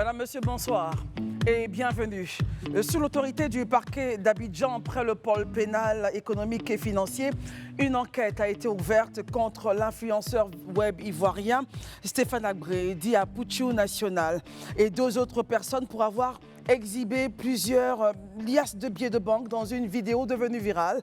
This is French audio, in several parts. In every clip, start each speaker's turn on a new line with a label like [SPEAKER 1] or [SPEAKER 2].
[SPEAKER 1] Madame, Monsieur, bonsoir et bienvenue. Sous l'autorité du parquet d'Abidjan, près le pôle pénal, économique et financier, une enquête a été ouverte contre l'influenceur web ivoirien Stéphane Habré, dit à Poutchou National, et deux autres personnes pour avoir exhibé plusieurs liasses de billets de banque dans une vidéo devenue virale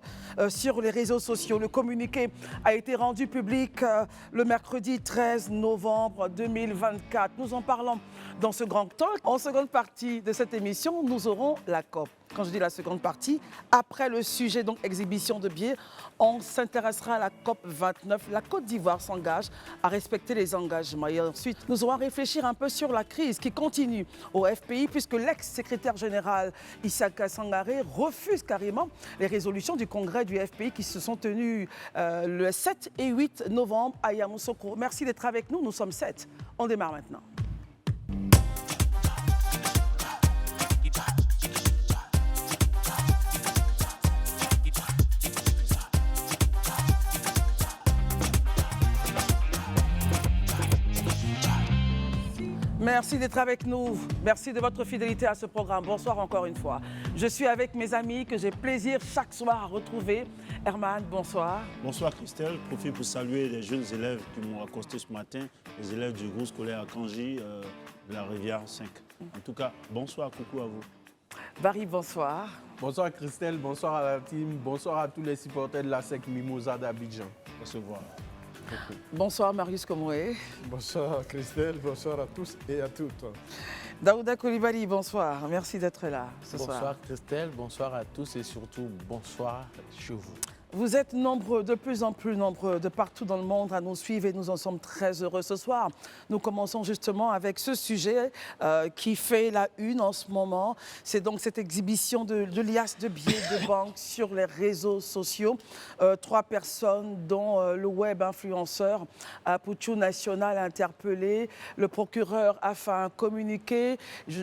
[SPEAKER 1] sur les réseaux sociaux. Le communiqué a été rendu public le mercredi 13 novembre 2024. Nous en parlons dans ce grand talk. En seconde partie de cette émission, nous aurons la COP. Quand je dis la seconde partie, après le sujet, donc exhibition de billets, on s'intéressera à la COP 29. La Côte d'Ivoire s'engage à respecter les engagements. Et ensuite, nous aurons à réfléchir un peu sur la crise qui continue au FPI, puisque l'ex-secrétaire général Issaka Sangaré refuse carrément les résolutions du congrès du FPI qui se sont tenues le 7 et 8 novembre à Yamoussoukro. Merci d'être avec nous, nous sommes 7. On démarre maintenant. Merci d'être avec nous. Merci de votre fidélité à ce programme. Bonsoir encore une fois. Je suis avec mes amis que j'ai plaisir chaque soir à retrouver. Herman, bonsoir.
[SPEAKER 2] Bonsoir Christelle. Je profite pour saluer les jeunes élèves qui m'ont accosté ce matin, les élèves du groupe scolaire à Kanji de la Rivière 5. En tout cas, bonsoir, coucou à vous.
[SPEAKER 1] Barry, bonsoir.
[SPEAKER 3] Bonsoir Christelle, bonsoir à la team, bonsoir à tous les supporters de la SEC Mimosa d'Abidjan.
[SPEAKER 2] On se voit.
[SPEAKER 1] Bonsoir Marius Komoué.
[SPEAKER 4] Bonsoir Christelle, bonsoir à tous et à toutes.
[SPEAKER 1] Daouda Koulibaly, bonsoir. Merci d'être là ce soir.
[SPEAKER 5] Bonsoir Christelle, bonsoir à tous et surtout bonsoir chez vous.
[SPEAKER 1] Vous êtes nombreux, de plus en plus nombreux, de partout dans le monde à nous suivre et nous en sommes très heureux ce soir. Nous commençons justement avec ce sujet qui fait la une en ce moment. C'est donc cette exhibition de liasses de billets de banque sur les réseaux sociaux. Trois personnes, dont le web influenceur Poutchou National interpellé. Le procureur a fait un communiqué.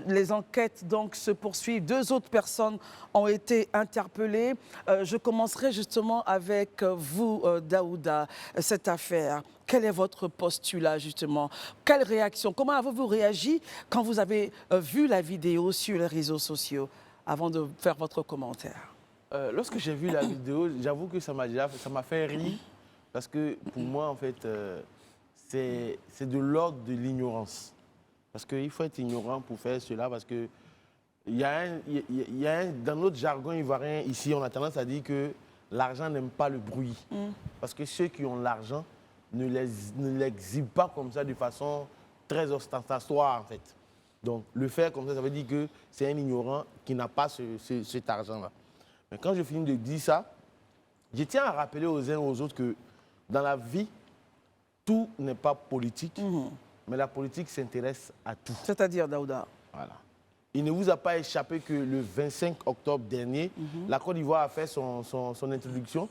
[SPEAKER 1] Les enquêtes donc se poursuivent. Deux autres personnes ont été interpellées. Je commencerai justement avec vous, Daouda, cette affaire. Quel est votre postulat, justement? Quelle réaction? Comment avez-vous réagi quand vous avez vu la vidéo sur les réseaux sociaux, avant de faire votre commentaire?
[SPEAKER 5] Lorsque j'ai vu la vidéo, j'avoue que ça m'a fait rire, parce que pour moi, en fait, c'est de l'ordre de l'ignorance. Parce qu'il faut être ignorant pour faire cela, parce que dans notre jargon ivoirien, ici, on a tendance à dire que l'argent n'aime pas le bruit. Parce que ceux qui ont l'argent ne l'exhibent pas comme ça de façon très ostentatoire, en fait. Donc, le faire comme ça veut dire que c'est un ignorant qui n'a pas cet argent-là. Mais quand je finis de dire ça, je tiens à rappeler aux uns et aux autres que dans la vie, tout n'est pas politique, mais la politique s'intéresse à tout.
[SPEAKER 1] C'est-à-dire, Daouda?
[SPEAKER 5] Voilà. Il ne vous a pas échappé que le 25 octobre dernier, la Côte d'Ivoire a fait son introduction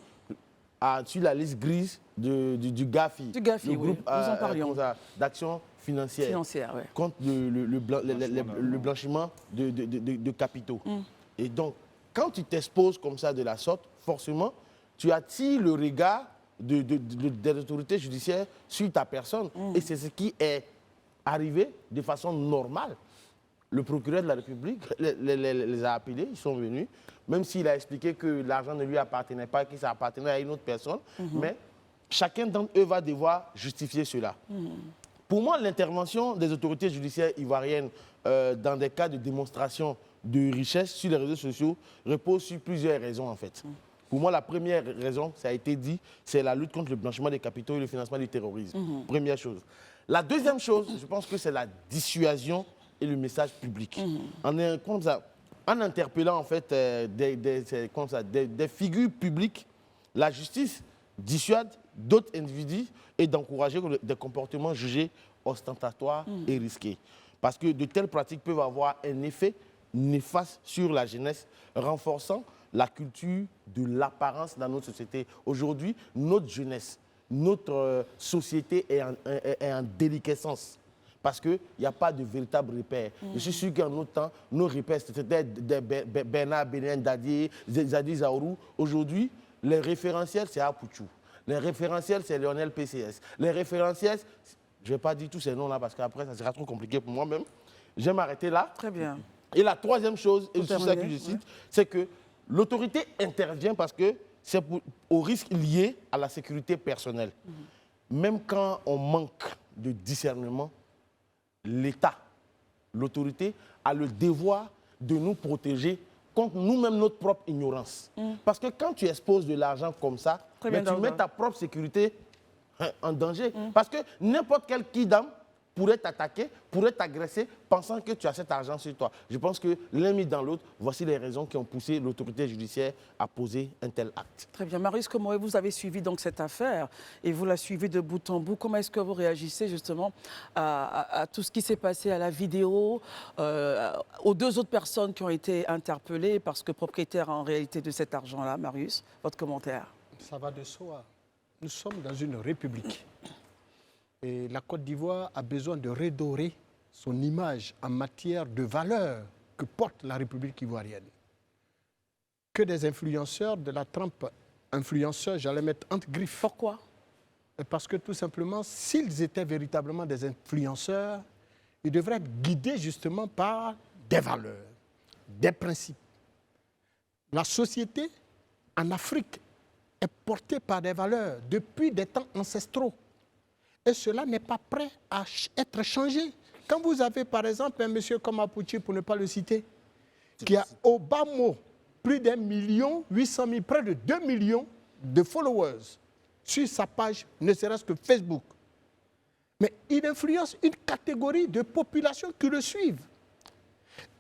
[SPEAKER 5] sur la liste grise du GAFI.
[SPEAKER 1] Du GAFI,
[SPEAKER 5] le
[SPEAKER 1] oui.
[SPEAKER 5] groupe
[SPEAKER 1] Nous en parlions.
[SPEAKER 5] d'action financière,
[SPEAKER 1] Ouais.
[SPEAKER 5] contre le blanchiment de capitaux. Et donc, quand tu t'exposes comme ça de la sorte, forcément, tu attires le regard des autorités judiciaires sur ta personne. Et c'est ce qui est arrivé de façon normale. Le procureur de la République les a appelés, ils sont venus, même s'il a expliqué que l'argent ne lui appartenait pas, que ça appartenait à une autre personne, mais chacun d'entre eux va devoir justifier cela. Pour moi, l'intervention des autorités judiciaires ivoiriennes dans des cas de démonstration de richesse sur les réseaux sociaux repose sur plusieurs raisons, en fait. Pour moi, la première raison, ça a été dit, c'est la lutte contre le blanchiment des capitaux et le financement du terrorisme. Première chose. La deuxième chose, je pense que c'est la dissuasion et le message public. En interpellant en fait des figures publiques, la justice dissuade d'autres individus et d'encourager des comportements jugés ostentatoires et risqués. Parce que de telles pratiques peuvent avoir un effet néfaste sur la jeunesse, renforçant la culture de l'apparence dans notre société. Aujourd'hui, notre jeunesse, notre société est en déliquescence. Parce qu'il n'y a pas de véritable repère. Je suis sûr qu'en notre temps, nos repères, c'était Bernard Bénin Dadier, Zadi Zaourou. Aujourd'hui, les référentiels, c'est Apoutchou. Les référentiels, c'est Lionel PCS. Les référentiels, je ne vais pas dire tous ces noms-là parce qu'après, ça sera trop compliqué pour moi-même. Je vais m'arrêter là.
[SPEAKER 1] Très bien.
[SPEAKER 5] Et la troisième chose, et c'est ça que je
[SPEAKER 1] terminer,
[SPEAKER 5] cite, c'est que l'autorité intervient parce que c'est au risque lié à la sécurité personnelle. Même quand on manque de discernement, l'État, l'autorité, a le devoir de nous protéger contre nous-mêmes notre propre ignorance. Parce que quand tu exposes de l'argent comme ça,
[SPEAKER 1] Très
[SPEAKER 5] mais
[SPEAKER 1] bien,
[SPEAKER 5] tu mets
[SPEAKER 1] Daouda.
[SPEAKER 5] ta propre sécurité en danger. Parce que n'importe quel kidam pourrait t'attaquer, pourrait t'agresser, pensant que tu as cet argent sur toi. Je pense que l'un mis dans l'autre, voici les raisons qui ont poussé l'autorité judiciaire à poser un tel acte.
[SPEAKER 1] Très bien. Marius Komoé, vous avez suivi donc cette affaire et vous la suivez de bout en bout. Comment est-ce que vous réagissez justement à tout ce qui s'est passé à la vidéo, aux deux autres personnes qui ont été interpellées parce que propriétaires en réalité de cet argent-là? Marius, votre commentaire?
[SPEAKER 4] Ça va de soi. Nous sommes dans une république. Et la Côte d'Ivoire a besoin de redorer son image en matière de valeur que porte la République ivoirienne. Que des influenceurs de la trempe influenceurs, j'allais mettre entre griffes.
[SPEAKER 1] Pourquoi?
[SPEAKER 4] Parce que tout simplement, s'ils étaient véritablement des influenceurs, ils devraient être guidés justement par des valeurs, des principes. La société en Afrique est portée par des valeurs depuis des temps ancestraux. Et cela n'est pas prêt à être changé. Quand vous avez par exemple un monsieur comme Apouchi, pour ne pas le citer, qui a au bas mot plus d'1 800 000, près de 2 millions de followers sur sa page, ne serait-ce que Facebook. Mais il influence une catégorie de population qui le suivent.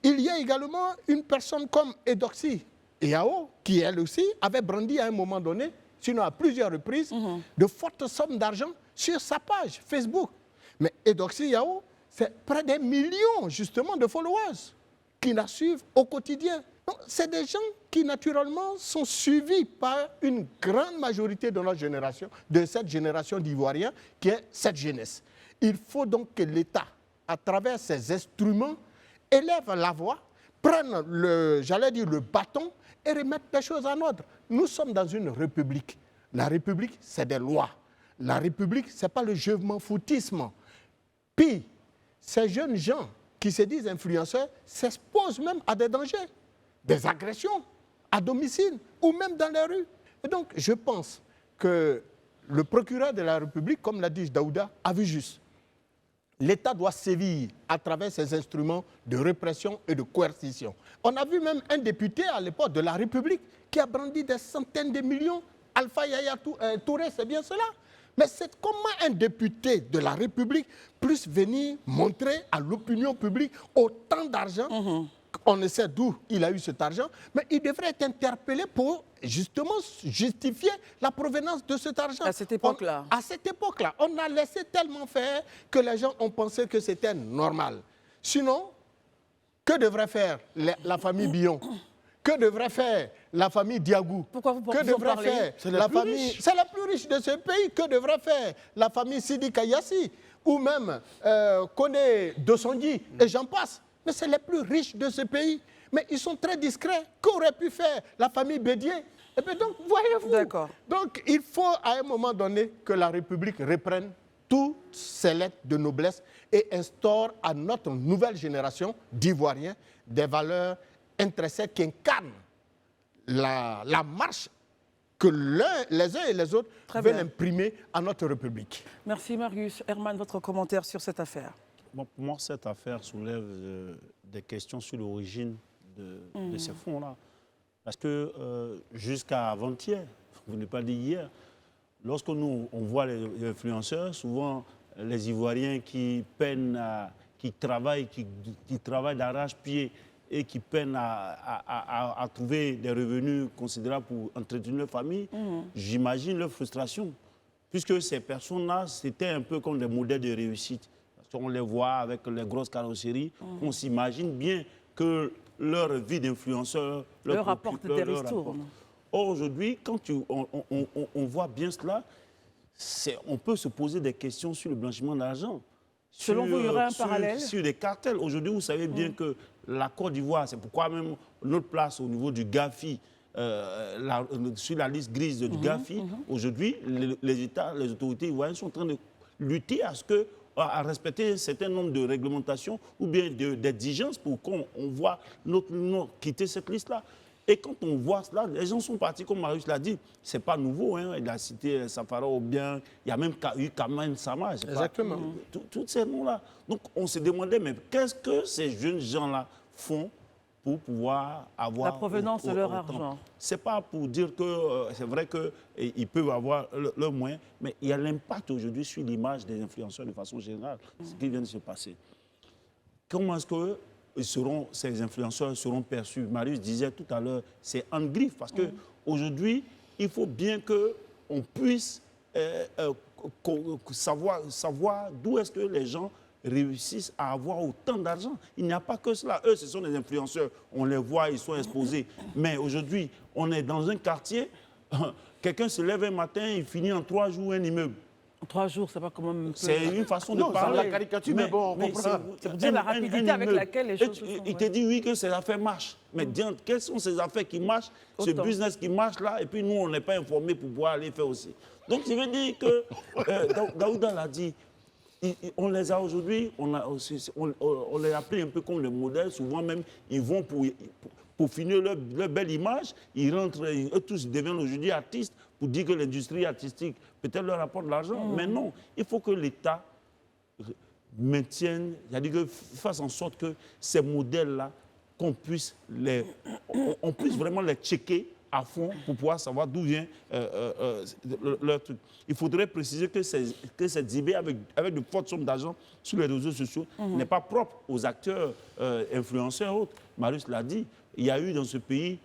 [SPEAKER 4] Il y a également une personne comme Edoxy Yao, qui elle aussi avait brandi à un moment donné, sinon à plusieurs reprises, de fortes sommes d'argent sur sa page Facebook. Mais Edoxy Yao, c'est près d'1 million justement de followers qui la suivent au quotidien. C'est des gens qui naturellement sont suivis par une grande majorité de notre génération, de cette génération d'Ivoiriens qui est cette jeunesse. Il faut donc que l'État, à travers ses instruments, élève la voix, prenne le bâton et remette les choses en ordre. Nous sommes dans une république. La république, c'est des lois. La république, ce n'est pas le je m'en foutisme. Puis, ces jeunes gens qui se disent influenceurs s'exposent même à des dangers, des agressions à domicile ou même dans les rues. Et donc, je pense que le procureur de la République, comme l'a dit Daouda, a vu juste. L'État doit sévir à travers ses instruments de répression et de coercition. On a vu même un député à l'époque de la République qui a brandi des centaines de millions. Alpha Yaya Touré, c'est bien cela. Mais c'est comment un député de la République puisse venir montrer à l'opinion publique autant d'argent. On ne sait d'où il a eu cet argent, mais il devrait être interpellé pour justement justifier la provenance de cet argent.
[SPEAKER 1] À cette époque-là.
[SPEAKER 4] À cette époque-là, on a laissé tellement faire que les gens ont pensé que c'était normal. Sinon, que devrait faire la famille Billon? Que devrait faire la famille Diagou?
[SPEAKER 1] Pourquoi vous
[SPEAKER 4] Que devrait faire la famille? C'est la plus riche de ce pays. Que devrait faire la famille Sidi Kayassi? Ou même Koné Dosonji, et j'en passe. Mais c'est les plus riches de ce pays. Mais ils sont très discrets. Qu'aurait pu faire la famille Bédier? Et bien donc, voyez-vous.
[SPEAKER 1] D'accord.
[SPEAKER 4] Donc, il faut à un moment donné que la République reprenne toutes ses lettres de noblesse et instaure à notre nouvelle génération d'Ivoiriens des valeurs intrinsèques qui incarnent la marche que les uns et les autres veulent imprimer à notre République.
[SPEAKER 1] Merci Marius. Herman, votre commentaire sur cette affaire?
[SPEAKER 2] Bon, pour moi, cette affaire soulève des questions sur l'origine de ces fonds-là. Parce que jusqu'à avant-hier, vous ne pas dit hier, lorsque nous on voit les influenceurs, souvent les Ivoiriens qui peinent, qui travaillent d'arrache-pied et qui peinent à trouver des revenus considérables pour entretenir leur famille, j'imagine leur frustration. Puisque ces personnes-là, c'était un peu comme des modèles de réussite. On les voit avec les grosses carrosseries, on s'imagine bien que leur vie d'influenceur
[SPEAKER 1] leur apporte des ristournes.
[SPEAKER 2] Or, aujourd'hui, quand on voit bien cela, on peut se poser des questions sur le blanchiment d'argent.
[SPEAKER 1] Selon vous, il y aurait un parallèle?
[SPEAKER 2] Sur les cartels. Aujourd'hui, vous savez bien que la Côte d'Ivoire, c'est pourquoi même notre place au niveau du GAFI, sur la liste grise du GAFI, aujourd'hui, les États, les autorités ivoiriennes sont en train de lutter à ce que à respecter un certain nombre de réglementations ou bien d'exigences pour qu'on voit notre nom quitter cette liste-là. Et quand on voit cela, les gens sont partis, comme Marius l'a dit, ce n'est pas nouveau. Hein. Il a cité Safara Obiang, il y a même eu Kamen Sama.
[SPEAKER 4] Exactement.
[SPEAKER 2] Tous ces noms-là. Donc on se demandait, mais qu'est-ce que ces jeunes gens-là font pour pouvoir avoir...
[SPEAKER 1] La provenance de leur argent.
[SPEAKER 2] Ce n'est pas pour dire que c'est vrai qu'ils peuvent avoir le moyen, mais il y a l'impact aujourd'hui sur l'image des influenceurs de façon générale, ce qui vient de se passer. Comment est-ce que ces influenceurs seront perçus? Marius disait tout à l'heure, c'est en griffe, parce qu'aujourd'hui, il faut bien qu'on puisse savoir d'où est-ce que les gens réussissent à avoir autant d'argent. Il n'y a pas que cela. Eux, ce sont des influenceurs. On les voit, ils sont exposés. Mais aujourd'hui, on est dans un quartier, quelqu'un se lève un matin, il finit en 3 jours un immeuble.
[SPEAKER 1] 3 jours, c'est pas comment...
[SPEAKER 2] C'est une façon de parler.
[SPEAKER 5] C'est la caricature, mais bon, on comprend.
[SPEAKER 1] C'est pour dire la rapidité avec laquelle les choses se font.
[SPEAKER 2] Il te dit oui que ces affaires marchent. Mais dis, quelles sont ces affaires qui marchent, ce business qui marche là, et puis nous, on n'est pas informés pour pouvoir aller faire aussi. Donc, je veux dire que Daouda l'a dit, on les a aujourd'hui, on les a pris un peu comme le modèle. Souvent même, ils vont pour finir leur belle image, ils rentrent, eux tous deviennent aujourd'hui artistes pour dire que l'industrie artistique peut-être leur apporte de l'argent. Mais non, il faut que l'État maintienne, c'est-à-dire que fasse en sorte que ces modèles-là, qu'on puisse vraiment les checker à fond pour pouvoir savoir d'où vient leur truc. Il faudrait préciser que ces DB avec de fortes sommes d'argent sur les réseaux sociaux n'est pas propre aux acteurs influenceurs et autres. Marius l'a dit, il y a eu dans ce pays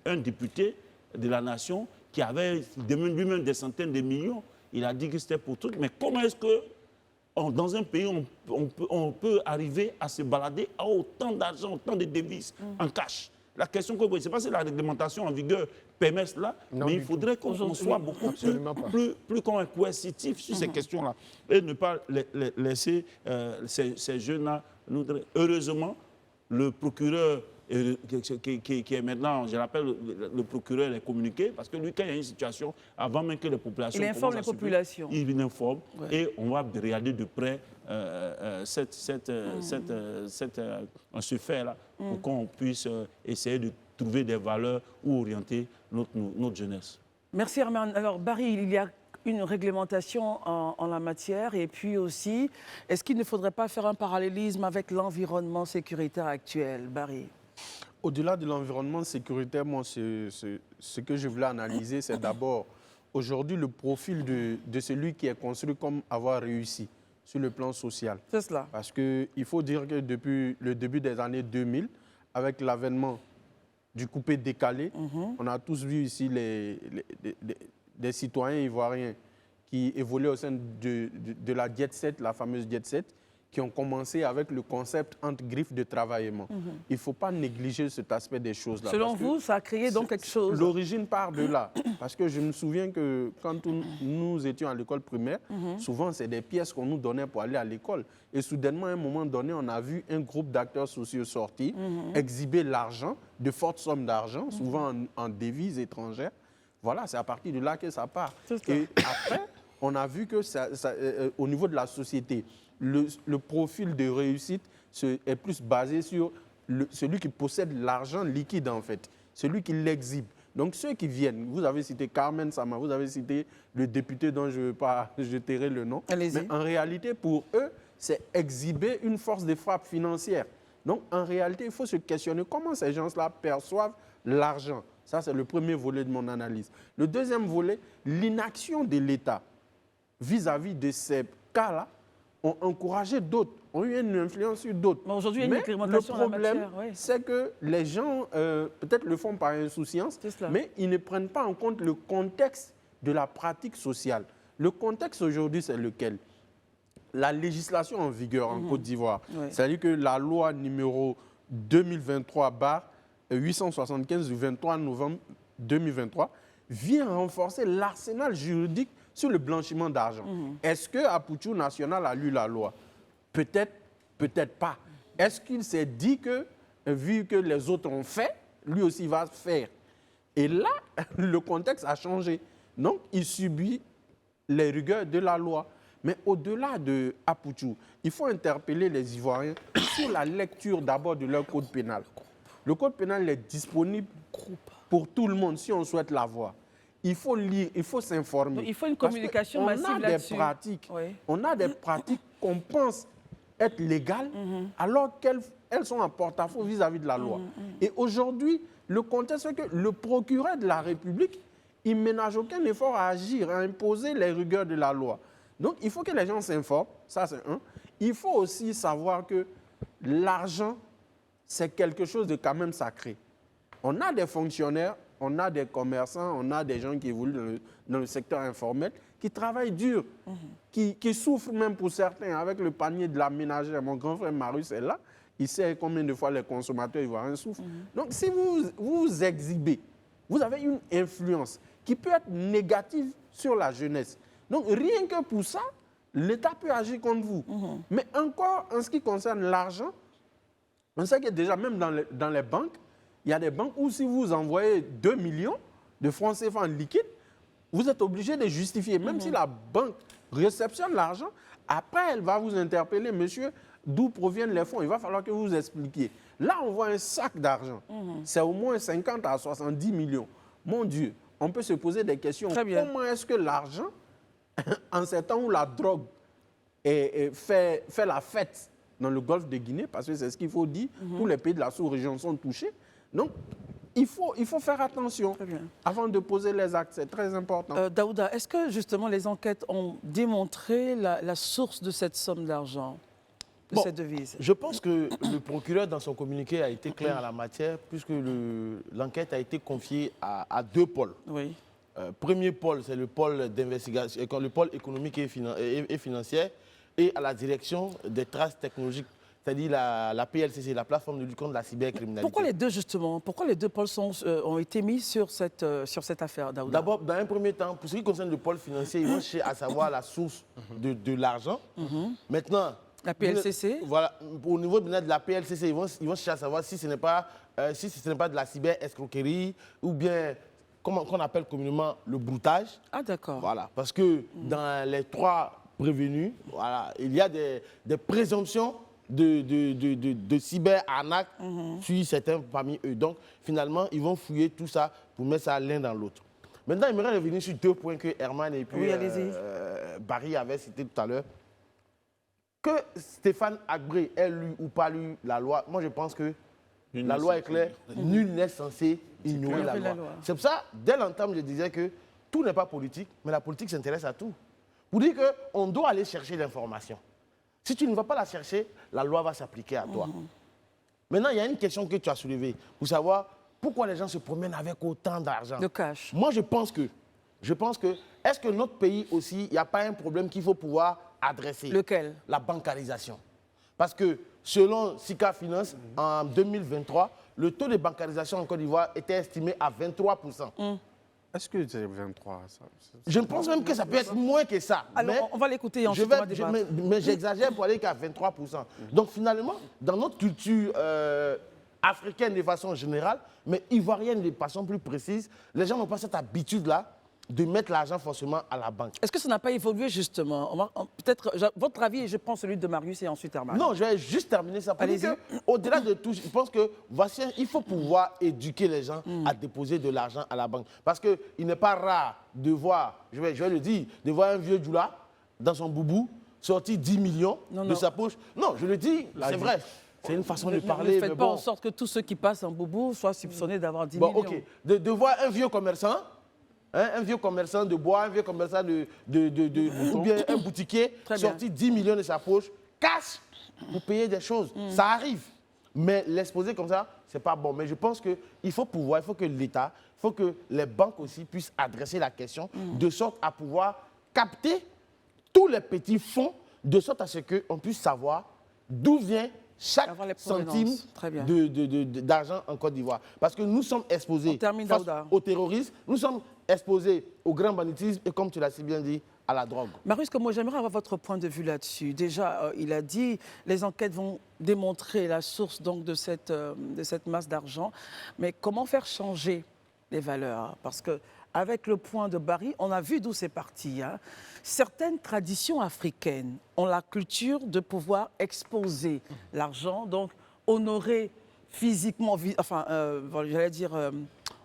[SPEAKER 2] un député de la nation qui avait lui-même des centaines de millions. Il a dit que c'était pour tout. Mais comment est-ce que dans un pays, on peut arriver à se balader à autant d'argent, autant de devises en cash? La question que je ne sais pas si la réglementation en vigueur permet cela, mais il faudrait qu'on soit beaucoup plus coercitif sur ces questions-là et ne pas laisser ces jeunes-là. Heureusement, le procureur qui est maintenant, je l'appelle le procureur, est communiqué, parce que lui, quand il y a une situation, avant même que les populations...
[SPEAKER 1] Il informe les populations.
[SPEAKER 2] Il informe, et on va regarder de près ce fait-là, pour qu'on puisse essayer de trouver des valeurs ou orienter notre jeunesse.
[SPEAKER 1] Merci Herman. Alors Barry, il y a une réglementation en la matière, et puis aussi, est-ce qu'il ne faudrait pas faire un parallélisme avec l'environnement sécuritaire actuel, Barry?
[SPEAKER 3] Au-delà de l'environnement sécuritaire, moi, ce que je voulais analyser, c'est d'abord aujourd'hui le profil de celui qui est construit comme avoir réussi sur le plan social.
[SPEAKER 1] C'est cela.
[SPEAKER 3] Parce qu'il faut dire que depuis le début des années 2000, avec l'avènement du coupé décalé, on a tous vu ici des citoyens ivoiriens qui évoluaient au sein de la jet set, la fameuse jet set, qui ont commencé avec le concept entre griffes de travaillement. Il ne faut pas négliger cet aspect des choses-là.
[SPEAKER 1] Selon vous, ça a créé donc quelque chose?
[SPEAKER 3] L'origine part de là. Parce que je me souviens que quand nous étions à l'école primaire, souvent c'est des pièces qu'on nous donnait pour aller à l'école. Et soudainement, à un moment donné, on a vu un groupe d'acteurs sociaux sortir, exhiber l'argent, de fortes sommes d'argent, souvent en devises étrangères. Voilà, c'est à partir de là que ça part. Et après, on a vu que au niveau de la société, le profil de réussite est plus basé sur celui qui possède l'argent liquide, en fait, celui qui l'exhibe. Donc, ceux qui viennent, vous avez cité Carmen Sama, vous avez cité le député dont je ne veux pas, je tairai le nom. Mais en réalité, pour eux, c'est exhiber une force de frappe financière. Donc, en réalité, il faut se questionner comment ces gens-là perçoivent l'argent. Ça, c'est le premier volet de mon analyse. Le deuxième volet, l'inaction de l'État vis-à-vis de ces cas-là, ont encouragé d'autres, ont eu une influence sur d'autres.
[SPEAKER 1] Mais aujourd'hui, il y a une réglementation.
[SPEAKER 3] Le problème, c'est que les gens, peut-être le font par insouciance, mais ils ne prennent pas en compte le contexte de la pratique sociale. Le contexte aujourd'hui, c'est lequel? La législation en vigueur en Côte d'Ivoire. C'est-à-dire que la loi numéro 2023/875 du 23 novembre 2023 vient renforcer l'arsenal juridique sur le blanchiment d'argent. Est-ce que Apoutou National a lu la loi? Peut-être, peut-être pas. Est-ce qu'il s'est dit que, vu que les autres ont fait, lui aussi va faire? Et là, le contexte a changé. Donc, il subit les rigueurs de la loi. Mais au-delà de Apoutou, il faut interpeller les Ivoiriens sur la lecture d'abord de leur code pénal. Le code pénal est disponible pour tout le monde si on souhaite l'avoir. Il faut lire, il faut s'informer.
[SPEAKER 1] Il faut une communication massive là-dessus.
[SPEAKER 3] On a des pratiques qu'on pense être légales alors qu'elles sont en porte-à-faux vis-à-vis de la loi. Et aujourd'hui, le contexte c'est que le procureur de la République, il ne ménage aucun effort à agir, à imposer les rigueurs de la loi. Donc, il faut que les gens s'informent, ça c'est un. Il faut aussi savoir que l'argent, c'est quelque chose de quand même sacré. On a des fonctionnaires, on a des commerçants, on a des gens qui évoluent dans le secteur informel, qui travaillent dur, qui souffrent même pour certains avec le panier de la ménagère. Mon grand frère Marius est là, il sait combien de fois les consommateurs ivoiriens souffrent. Donc, si vous vous exhibez, vous avez une influence qui peut être négative sur la jeunesse. Donc, rien que pour ça, l'État peut agir contre vous. Mais encore, en ce qui concerne l'argent, on sait que déjà, même dans les banques, il y a des banques où si vous envoyez 2 millions de francs CFA en liquide, vous êtes obligé de justifier. Même si la banque réceptionne l'argent, après, elle va vous interpeller, monsieur, d'où proviennent les fonds. Il va falloir que vous vous expliquiez. Là, on voit un sac d'argent. C'est au moins 50 à 70 millions. Mon Dieu, on peut se poser des questions. Comment est-ce que l'argent, en ces temps où la drogue fait la fête dans le golfe de Guinée, parce que c'est ce qu'il faut dire, tous les pays de la sous-région sont touchés. Donc, il faut faire attention avant de poser les actes, c'est très important.
[SPEAKER 1] Daouda, est-ce que justement les enquêtes ont démontré la source de cette somme d'argent, de cette devise?
[SPEAKER 5] Je pense que le procureur, dans son communiqué, a été clair en la matière, puisque l'enquête a été confiée à 2 pôles.
[SPEAKER 1] Oui.
[SPEAKER 5] Premier pôle, c'est le pôle d'investigation, le pôle économique et financier, et à la direction des traces technologiques, c'est-à-dire la PLCC, la plateforme de lutte contre la cybercriminalité.
[SPEAKER 1] Pourquoi les deux, justement? Pourquoi les 2 pôles ont été mis sur cette affaire, Daouda?
[SPEAKER 5] D'abord, dans un premier temps, pour ce qui concerne le pôle financier, ils vont chercher à savoir la source de l'argent. Maintenant,
[SPEAKER 1] la PLCC?
[SPEAKER 5] Voilà, au niveau de la PLCC, ils vont chercher à savoir si ce n'est pas de la cyber-escroquerie ou bien, comment qu'on appelle communément, le broutage.
[SPEAKER 1] Ah, d'accord.
[SPEAKER 5] Voilà, parce que dans les 3 prévenus, voilà, il y a des présomptions de cyber-arnaque sur certains parmi eux. Donc, finalement, ils vont fouiller tout ça pour mettre ça l'un dans l'autre. Maintenant, j'aimerais revenir sur 2 points que Herman et puis Barry avaient cités tout à l'heure. Que Stéphane Hagbé ait lu ou pas lu la loi, moi je pense que la loi est claire, nul n'est censé ignorer la loi. C'est pour ça, dès l'entame, je disais que tout n'est pas politique, mais la politique s'intéresse à tout. Pour dire qu'on doit aller chercher l'information. Si tu ne vas pas la chercher, la loi va s'appliquer à toi. Maintenant, il y a une question que tu as soulevée, pour savoir pourquoi les gens se promènent avec autant d'argent.
[SPEAKER 1] De cash.
[SPEAKER 5] Moi, je pense que, est-ce que notre pays aussi, il n'y a pas un problème qu'il faut pouvoir adresser?
[SPEAKER 1] Lequel?
[SPEAKER 5] La bancarisation. Parce que selon Sika Finance, en 2023, le taux de bancarisation en Côte d'Ivoire était estimé à 23%.
[SPEAKER 3] Est-ce que c'est 23 ça?
[SPEAKER 5] Je pense même que ça peut être moins que ça.
[SPEAKER 1] Alors,
[SPEAKER 5] mais
[SPEAKER 1] on va l'écouter ensuite, on va débattre.
[SPEAKER 5] mais j'exagère pour aller qu'à 23%. Donc finalement, dans notre culture africaine de façon générale, mais ivoirienne de façon plus précise, les gens n'ont pas cette habitude-là de mettre l'argent forcément à la banque.
[SPEAKER 1] Est-ce que ça n'a pas évolué justement? Peut-être votre avis, et je prends celui de Marius et ensuite Herman.
[SPEAKER 5] Non, je vais juste terminer ça. Au-delà de tout, je pense que il faut pouvoir éduquer les gens à déposer de l'argent à la banque. Parce qu'il n'est pas rare de voir, je vais le dire, de voir un vieux Djoula dans son boubou sortir 10 millions de sa poche. Non, je le dis, c'est vrai. C'est une façon de parler.
[SPEAKER 1] Ne faites pas en sorte que tous ceux qui passent en boubou soient soupçonnés d'avoir 10 millions.
[SPEAKER 5] Ok, de voir un vieux commerçant, un vieux commerçant de bois, un vieux commerçant ou bien un boutiquier sortir 10 millions de sa poche, cash, pour payer des choses. Ça arrive. Mais l'exposer comme ça, c'est pas bon. Mais je pense qu'il faut pouvoir, il faut que l'État, il faut que les banques aussi puissent adresser la question de sorte à pouvoir capter tous les petits fonds, de sorte à ce qu'on puisse savoir d'où vient chaque centime d'argent en Côte d'Ivoire. Parce que nous sommes exposés face aux terroristes, nous sommes exposés au grand banditisme et, comme tu l'as si bien dit, à la drogue.
[SPEAKER 1] Marius, moi j'aimerais avoir votre point de vue là-dessus. Déjà, il a dit les enquêtes vont démontrer la source donc, de cette masse d'argent. Mais comment faire changer les valeurs? Parce que avec le point de Barry, on a vu d'où c'est parti. Hein. Certaines traditions africaines ont la culture de pouvoir exposer l'argent, donc honorer physiquement, j'allais dire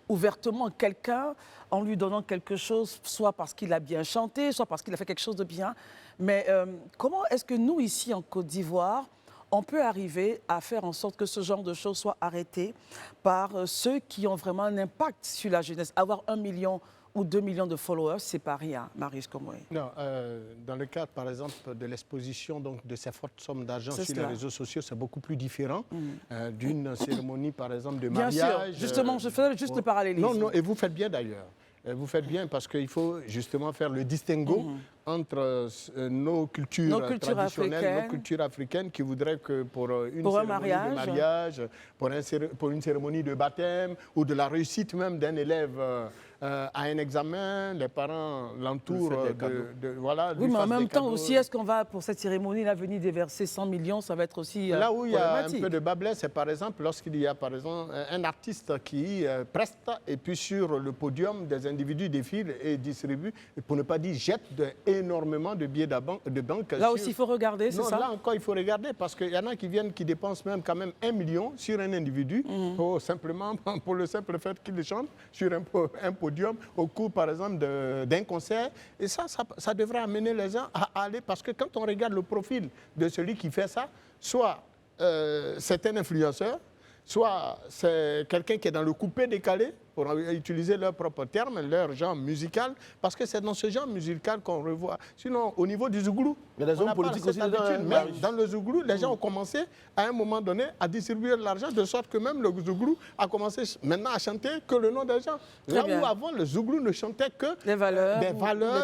[SPEAKER 1] ouvertement quelqu'un en lui donnant quelque chose, soit parce qu'il a bien chanté, soit parce qu'il a fait quelque chose de bien. Mais comment est-ce que nous, ici en Côte d'Ivoire, on peut arriver à faire en sorte que ce genre de choses soit arrêté par ceux qui ont vraiment un impact sur la jeunesse? Avoir 1 million ou 2 millions de followers, c'est pas rien, Marius Komoué.
[SPEAKER 4] Non, dans le cadre, par exemple, de l'exposition de ces fortes sommes d'argent sur les réseaux sociaux, c'est beaucoup plus différent d'une cérémonie, par exemple, de mariage.
[SPEAKER 1] Bien sûr, justement, je faisais juste le parallélisme.
[SPEAKER 4] Non, et vous faites bien d'ailleurs. Vous faites bien parce qu'il faut justement faire le distinguo entre nos cultures traditionnelles, nos cultures africaines qui voudraient que pour une cérémonie de mariage, pour une cérémonie de baptême ou de la réussite même d'un élève à un examen, les parents l'entourent voilà.
[SPEAKER 1] Oui, mais en même temps aussi, est-ce qu'on va pour cette cérémonie-là venir déverser 100 millions, ça va être aussi
[SPEAKER 4] là où il y a un peu de bas blesse, c'est par exemple lorsqu'il y a par exemple un artiste qui preste et puis sur le podium des individus défilent et distribuent, pour ne pas dire jettent énormément de billets de banque.
[SPEAKER 1] Là aussi, il faut regarder, c'est ça?
[SPEAKER 4] Non, là encore, il faut regarder parce qu'il y en a qui viennent, qui dépensent même quand même 1 million sur un individu pour le simple fait qu'il chante sur un podium au cours, par exemple, d'un concert. Et ça devrait amener les gens à aller, parce que quand on regarde le profil de celui qui fait ça, soit c'est un influenceur, soit c'est quelqu'un qui est dans le coupé décalé, pour utiliser leur propre terme, leur genre musical, parce que c'est dans ce genre musical qu'on revoit. Sinon, au niveau du Zouglou,
[SPEAKER 5] il y a des hommes politiques aussi
[SPEAKER 4] mais dans le Zouglou, les gens ont commencé, à un moment donné, à distribuer de l'argent, de sorte que même le Zouglou a commencé maintenant à chanter que le nom des gens. Là où avant, le Zouglou ne chantait que
[SPEAKER 1] des valeurs,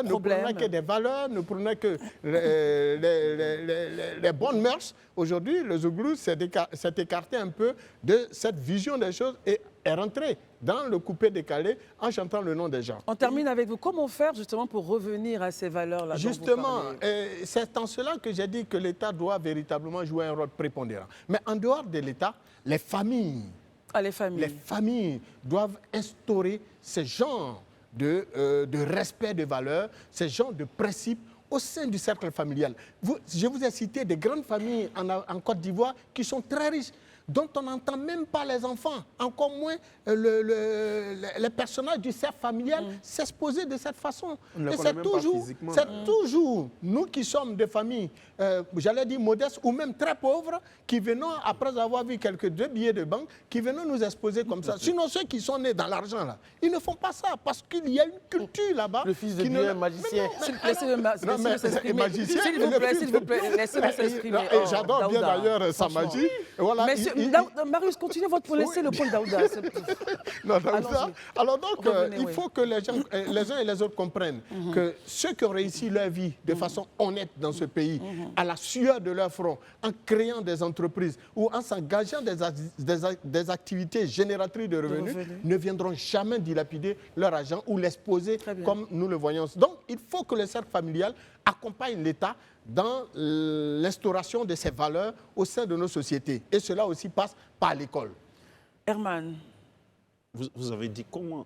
[SPEAKER 4] ne prenait que des valeurs, ne prenait que les bonnes mœurs. Aujourd'hui, le Zouglou s'est écarté un peu de cette vision des choses et est rentré dans le coupé décalé en chantant le nom des gens.
[SPEAKER 1] On termine avec vous. Comment faire justement pour revenir à ces valeurs-là?
[SPEAKER 4] Justement, c'est en cela que j'ai dit que l'État doit véritablement jouer un rôle prépondérant. Mais en dehors de l'État, les familles doivent instaurer ce genre de respect des valeurs, ce genre de principes au sein du cercle familial. Je vous ai cité des grandes familles en Côte d'Ivoire qui sont très riches, dont on n'entend même pas les enfants, encore moins les personnages du cercle familial s'exposer de cette façon. Et c'est toujours nous qui sommes des familles, j'allais dire modestes ou même très pauvres, qui venons, après avoir vu quelques 2 billets de banque, qui venons nous exposer comme ça. Sinon, ceux qui sont nés dans l'argent, là, ils ne font pas ça parce qu'il y a une culture là-bas.
[SPEAKER 5] Le fils de Dieu est magicien.
[SPEAKER 1] Laissez-le s'exprimer. S'il vous plaît, laissez-le s'exprimer.
[SPEAKER 4] Et j'adore bien d'ailleurs sa magie. Voilà.
[SPEAKER 1] Marius, continuez votre pour laisser le point Daouda.
[SPEAKER 4] Non, Daouda. Alors donc, il faut que les uns et les autres comprennent que ceux qui ont réussi leur vie de façon honnête dans ce pays, à la sueur de leur front, en créant des entreprises ou en s'engageant des activités génératrices de revenus, ne viendront jamais dilapider leur argent ou l'exposer comme nous le voyons. Donc, il faut que le cercle familial accompagne l'État dans l'instauration de ces valeurs au sein de nos sociétés. Et cela aussi passe par l'école.
[SPEAKER 1] Herman.
[SPEAKER 2] Vous avez dit comment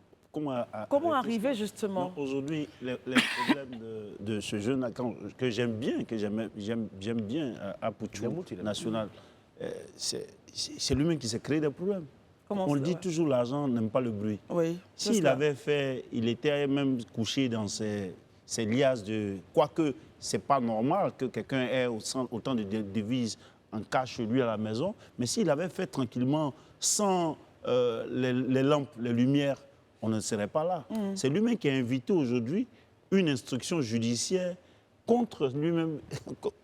[SPEAKER 1] arriver justement?
[SPEAKER 2] Aujourd'hui, les problèmes de ce jeune que j'aime bien à Pouchou National, c'est lui-même qui s'est créé des problèmes. On dit toujours l'argent n'aime pas le bruit.
[SPEAKER 1] Oui,
[SPEAKER 2] s'il avait fait, il était même couché dans ces liasses de... Quoique, ce n'est pas normal que quelqu'un ait autant de devises en cash chez lui à la maison, mais s'il avait fait tranquillement, sans les lampes, les lumières, on ne serait pas là. C'est lui-même qui a invité aujourd'hui une instruction judiciaire contre lui-même.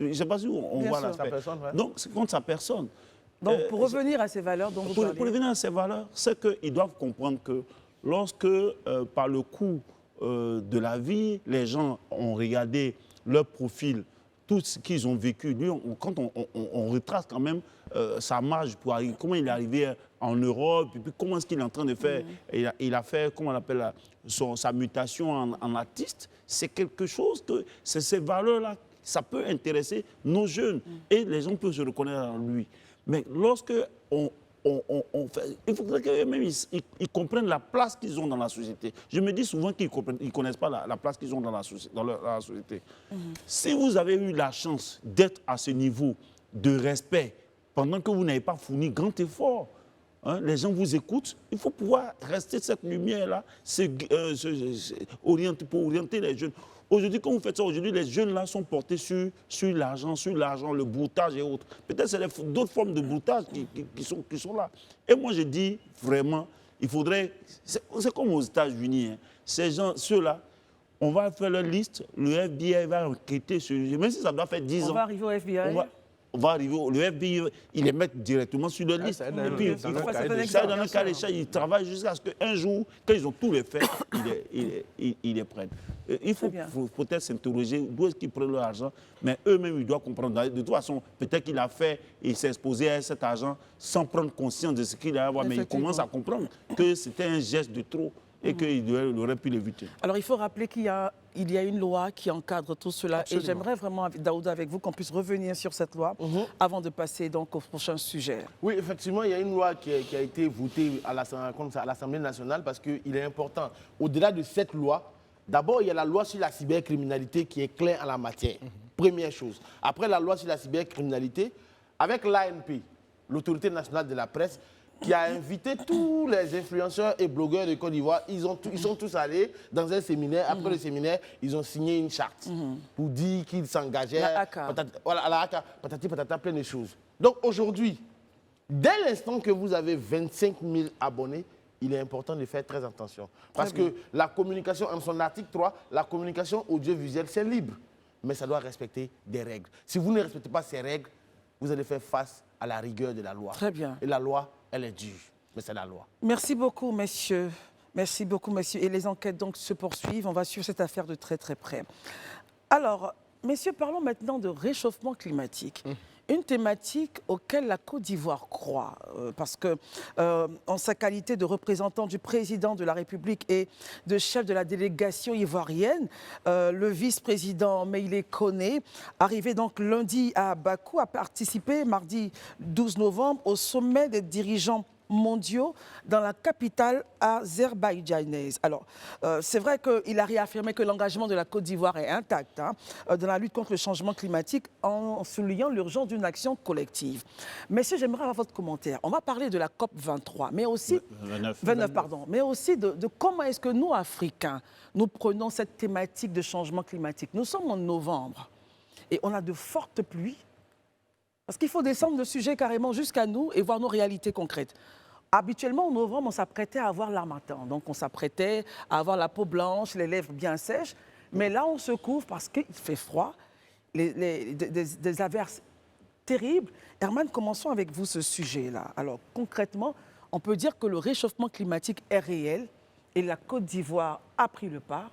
[SPEAKER 2] Je ne sais pas si on voit l'aspect. Donc, c'est contre sa personne.
[SPEAKER 1] Donc, pour revenir à ces valeurs dont vous parlez.
[SPEAKER 2] Pour revenir à ces valeurs, c'est qu'ils doivent comprendre que lorsque, par le coup de la vie, les gens ont regardé leur profil, tout ce qu'ils ont vécu. Lui, quand on retrace quand même sa marge pour arriver, comment il est arrivé en Europe, et puis comment est-ce qu'il est en train de faire. Il a fait, comment on appelle sa mutation en artiste. C'est quelque chose que, c'est ces valeurs-là, ça peut intéresser nos jeunes et les gens peuvent se reconnaître en lui. Mais lorsque il faudrait qu'eux-mêmes ils comprennent la place qu'ils ont dans la société. Je me dis souvent qu'ils ne connaissent pas la place qu'ils ont dans la société. Si vous avez eu la chance d'être à ce niveau de respect pendant que vous n'avez pas fourni grand effort, hein, les gens vous écoutent, il faut pouvoir rester cette lumière-là, pour orienter les jeunes. Aujourd'hui, quand vous faites ça, aujourd'hui, les jeunes-là sont portés sur l'argent, le broutage et autres. Peut-être que c'est d'autres formes de broutage qui sont là. Et moi, je dis vraiment, il faudrait... C'est comme aux États-Unis. Hein. Ces gens, ceux-là, on va faire leur liste, le FBI va enquêter sur... Même si ça doit faire 10 ans.
[SPEAKER 1] On va arriver au FBI.
[SPEAKER 2] On va arriver, le FBI, ils les mettent directement sur leur liste.
[SPEAKER 3] dans
[SPEAKER 2] Et puis,
[SPEAKER 3] le
[SPEAKER 2] dans un cas d'échec, ils travaillent jusqu'à ce qu'un jour, quand ils ont tous les faits, ils les prennent. Il faut peut-être s'interroger d'où est-ce qu'ils prennent leur argent, mais eux-mêmes, ils doivent comprendre. De toute façon, peut-être qu'il a fait et s'est exposé à cet argent sans prendre conscience de ce qu'il a à avoir, mais il commence à comprendre que c'était un geste de trop et qu'il aurait pu l'éviter.
[SPEAKER 1] Alors, il faut rappeler qu'il y a une loi qui encadre tout cela. Absolument. Et j'aimerais vraiment, Daouda, avec vous, qu'on puisse revenir sur cette loi avant de passer donc au prochain sujet.
[SPEAKER 5] Oui, effectivement, il y a une loi qui a été votée à l'Assemblée nationale parce qu'il est important. Au-delà de cette loi, d'abord, il y a la loi sur la cybercriminalité qui est claire en la matière. Première chose. Après la loi sur la cybercriminalité, avec l'ANP, l'Autorité nationale de la presse, qui a invité tous les influenceurs et blogueurs de Côte d'Ivoire. Ils sont tous allés dans un séminaire. Après le séminaire, ils ont signé une charte pour dire qu'ils s'engageaient.
[SPEAKER 1] La ACA.
[SPEAKER 5] Voilà, la ACA, patati patata, plein de choses. Donc aujourd'hui, dès l'instant que vous avez 25 000 abonnés, il est important de faire très attention. Parce que la communication, en son article 3, la communication audiovisuelle, c'est libre. Mais ça doit respecter des règles. Si vous ne respectez pas ces règles, vous allez faire face à la rigueur de la loi.
[SPEAKER 1] Très bien.
[SPEAKER 5] Et la loi, elle est dure, mais c'est la loi.
[SPEAKER 1] Merci beaucoup, messieurs. Merci beaucoup, messieurs. Et les enquêtes donc se poursuivent. On va suivre cette affaire de très, très près. Alors, messieurs, parlons maintenant de réchauffement climatique. Une thématique auquel la Côte d'Ivoire croit, parce que en sa qualité de représentant du président de la République et de chef de la délégation ivoirienne, le vice-président Meïlé Koné, arrivé donc lundi à Bakou, a participé mardi 12 novembre au sommet des dirigeants mondiaux dans la capitale azerbaïdjanaise. Alors, c'est vrai qu'il a réaffirmé que l'engagement de la Côte d'Ivoire est intact dans la lutte contre le changement climatique en soulignant l'urgence d'une action collective. Messieurs, j'aimerais avoir votre commentaire. On va parler de la COP 23, mais aussi... 29, pardon. Mais aussi de comment est-ce que nous, Africains, nous prenons cette thématique de changement climatique. Nous sommes en novembre et on a de fortes pluies. Parce qu'il faut descendre le sujet carrément jusqu'à nous et voir nos réalités concrètes. Habituellement, en novembre, on s'apprêtait à avoir l'harmattan. Donc, on s'apprêtait à avoir la peau blanche, les lèvres bien sèches. Mais là, on se couvre parce qu'il fait froid, des averses terribles. Herman, commençons avec vous ce sujet-là. Alors, concrètement, on peut dire que le réchauffement climatique est réel et la Côte d'Ivoire a pris le pas.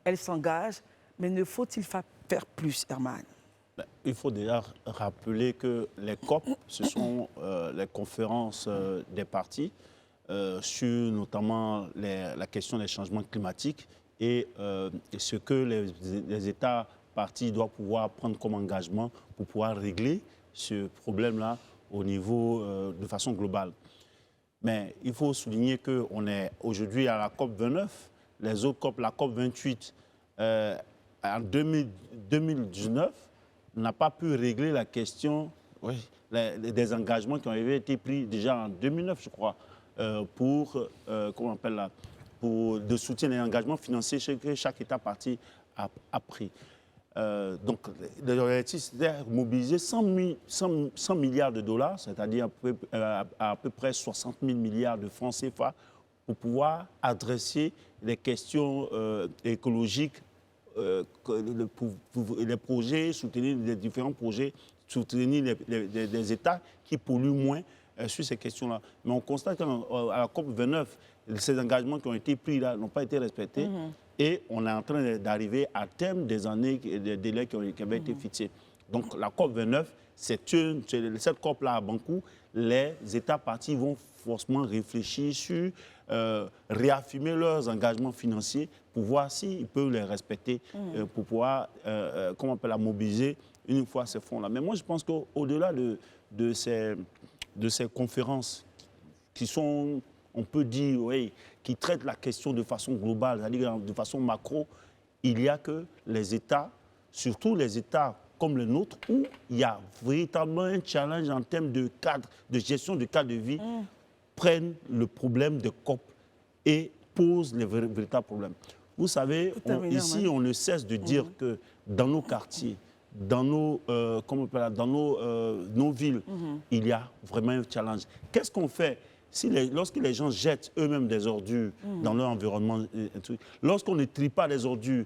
[SPEAKER 1] Elle s'engage, mais ne faut-il pas faire plus, Herman ?
[SPEAKER 2] Il faut déjà rappeler que les COP, ce sont les conférences des partis sur notamment la question des changements climatiques et ce que les États partis doivent pouvoir prendre comme engagement pour pouvoir régler ce problème-là au niveau de façon globale. Mais il faut souligner qu'on est aujourd'hui à la COP 29, les autres COP, la COP 28 en 2019, n'a pas pu régler la question des engagements qui ont été pris déjà en 2009, je crois, pour de soutien des engagements financiers que chaque État parti a pris. Donc, l'objectif, c'était mobiliser 100 milliards de dollars, c'est-à-dire à peu près 60 000 milliards de francs CFA, pour pouvoir adresser les questions écologiques, les projets, soutenir les différents projets, soutenir les États qui polluent moins sur ces questions-là. Mais on constate qu'à la COP29, ces engagements qui ont été pris là n'ont pas été respectés et on est en train d'arriver à terme des années, des délais qui avaient été fixés. Donc la COP29, cette COP-là à Bakou, les États partis vont forcément réfléchir sur réaffirmer leurs engagements financiers pour voir s'ils peuvent les respecter, pour pouvoir mobiliser une fois ces fonds-là. Mais moi, je pense qu'au-delà de ces conférences qui sont, on peut dire, oui, qui traitent la question de façon globale, c'est-à-dire de façon macro, il n'y a que les États, surtout les États comme le nôtre, où il y a véritablement un challenge en termes de cadre, de gestion du cadre de vie, prennent le problème de COP et posent les véritables problèmes. Vous savez, ici, on ne cesse de dire que dans nos quartiers, dans nos, nos villes, il y a vraiment un challenge. Qu'est-ce qu'on fait lorsque les gens jettent eux-mêmes des ordures dans leur environnement, lorsqu'on ne trie pas les ordures,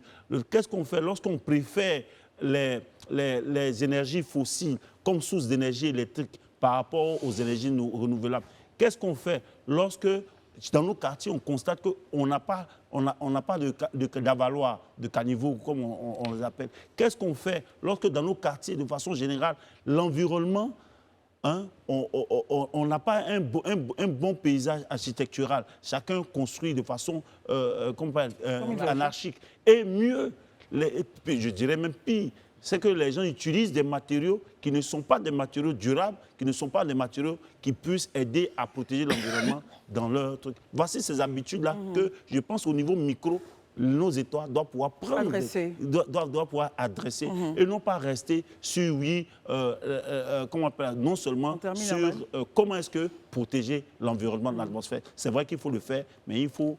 [SPEAKER 2] qu'est-ce qu'on fait lorsqu'on préfère les énergies fossiles comme source d'énergie électrique par rapport aux énergies renouvelables? Qu'est-ce qu'on fait lorsque, dans nos quartiers, on constate qu'on n'a pas, d'avaloir, de caniveaux, comme on les appelle? Qu'est-ce qu'on fait lorsque, dans nos quartiers, de façon générale, l'environnement, on n'a pas un bon paysage architectural? Chacun construit de façon anarchique. Et mieux, je dirais même pire, c'est que les gens utilisent des matériaux qui ne sont pas des matériaux durables, qui ne sont pas des matériaux qui puissent aider à protéger l'environnement dans leur truc. Voici ces habitudes-là que je pense au niveau micro, nos États doivent pouvoir prendre, doivent pouvoir adresser et non pas rester sur, non seulement sur comment est-ce que protéger l'environnement de l'atmosphère. C'est vrai qu'il faut le faire, mais il faut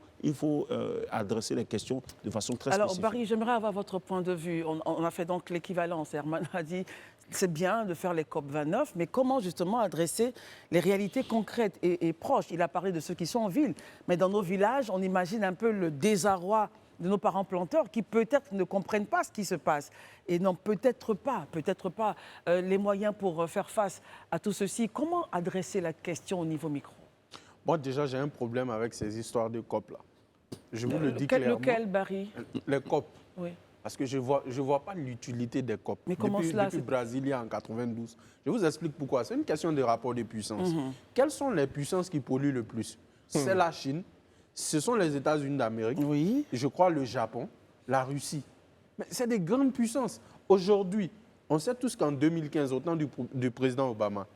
[SPEAKER 2] adresser les questions de façon très spécifique.
[SPEAKER 1] Alors, Barry, j'aimerais avoir votre point de vue. On a fait donc l'équivalence. Herman a dit c'est bien de faire les COP29, mais comment justement adresser les réalités concrètes et proches? Il a parlé de ceux qui sont en ville, mais dans nos villages, on imagine un peu le désarroi de nos parents planteurs qui peut-être ne comprennent pas ce qui se passe et n'ont peut-être pas les moyens pour faire face à tout ceci. Comment adresser la question au niveau micro?
[SPEAKER 3] Moi, déjà, j'ai un problème avec ces histoires de COP là. Je vous le dis clairement.
[SPEAKER 1] Lequel, Barry?
[SPEAKER 3] Les COP.
[SPEAKER 1] Oui.
[SPEAKER 3] Parce que je vois pas l'utilité des COP.
[SPEAKER 1] Mais comment cela?
[SPEAKER 3] Depuis Brasilia en 92. Je vous explique pourquoi. C'est une question de rapport de puissance. Quelles sont les puissances qui polluent le plus? C'est la Chine, ce sont les États-Unis d'Amérique, je crois le Japon, la Russie. Mais c'est des grandes puissances. Aujourd'hui, on sait tous qu'en 2015, au temps du président Obama,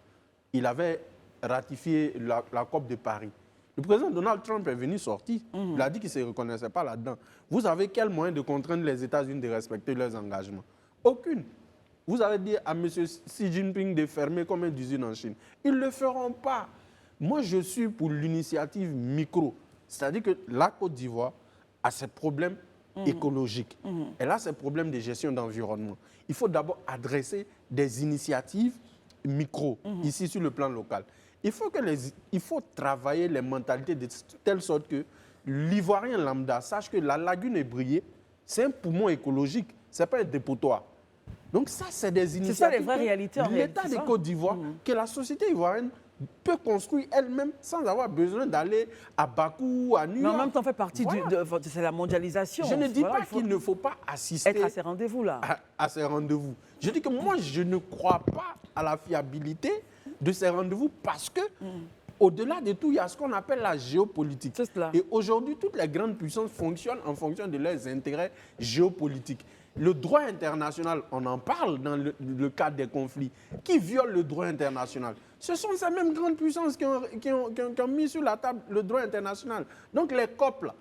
[SPEAKER 3] il avait ratifié la COP de Paris. Le président Donald Trump est venu sortir. Il a dit qu'il ne se reconnaissait pas là-dedans. Vous avez quel moyen de contraindre les États-Unis de respecter leurs engagements? Aucune. Vous avez dit à M. Xi Jinping de fermer combien d'usines en Chine? Ils ne le feront pas. Moi, je suis pour l'initiative micro. C'est-à-dire que la Côte d'Ivoire a ses problèmes écologiques. Elle a ses problèmes de gestion d'environnement. Il faut d'abord adresser des initiatives micro, ici sur le plan local. Il faut travailler les mentalités de telle sorte que l'Ivoirien lambda sache que la lagune ébriée, c'est un poumon écologique, ce n'est pas un dépotoir. Donc ça, c'est des initiatives. C'est ça les vraies réalités en réalité. L'État de Côte d'Ivoire, que la société ivoirienne peut construire elle-même sans avoir besoin d'aller à Bakou, à New York.
[SPEAKER 1] Mais en même temps, fait partie c'est la mondialisation.
[SPEAKER 3] Je ne dis pas qu'il ne faut pas assister
[SPEAKER 1] être à ces rendez-vous-là.
[SPEAKER 3] À ces rendez-vous. Je dis que moi, je ne crois pas à la fiabilité de ces rendez-vous parce que, au-delà de tout, il y a ce qu'on appelle la géopolitique.
[SPEAKER 1] C'est cela.
[SPEAKER 3] Et aujourd'hui, toutes les grandes puissances fonctionnent en fonction de leurs intérêts géopolitiques. Le droit international, on en parle dans le cadre des conflits. Qui viole le droit international? Ce sont ces mêmes grandes puissances qui ont mis sur la table le droit international. Donc les COP, là,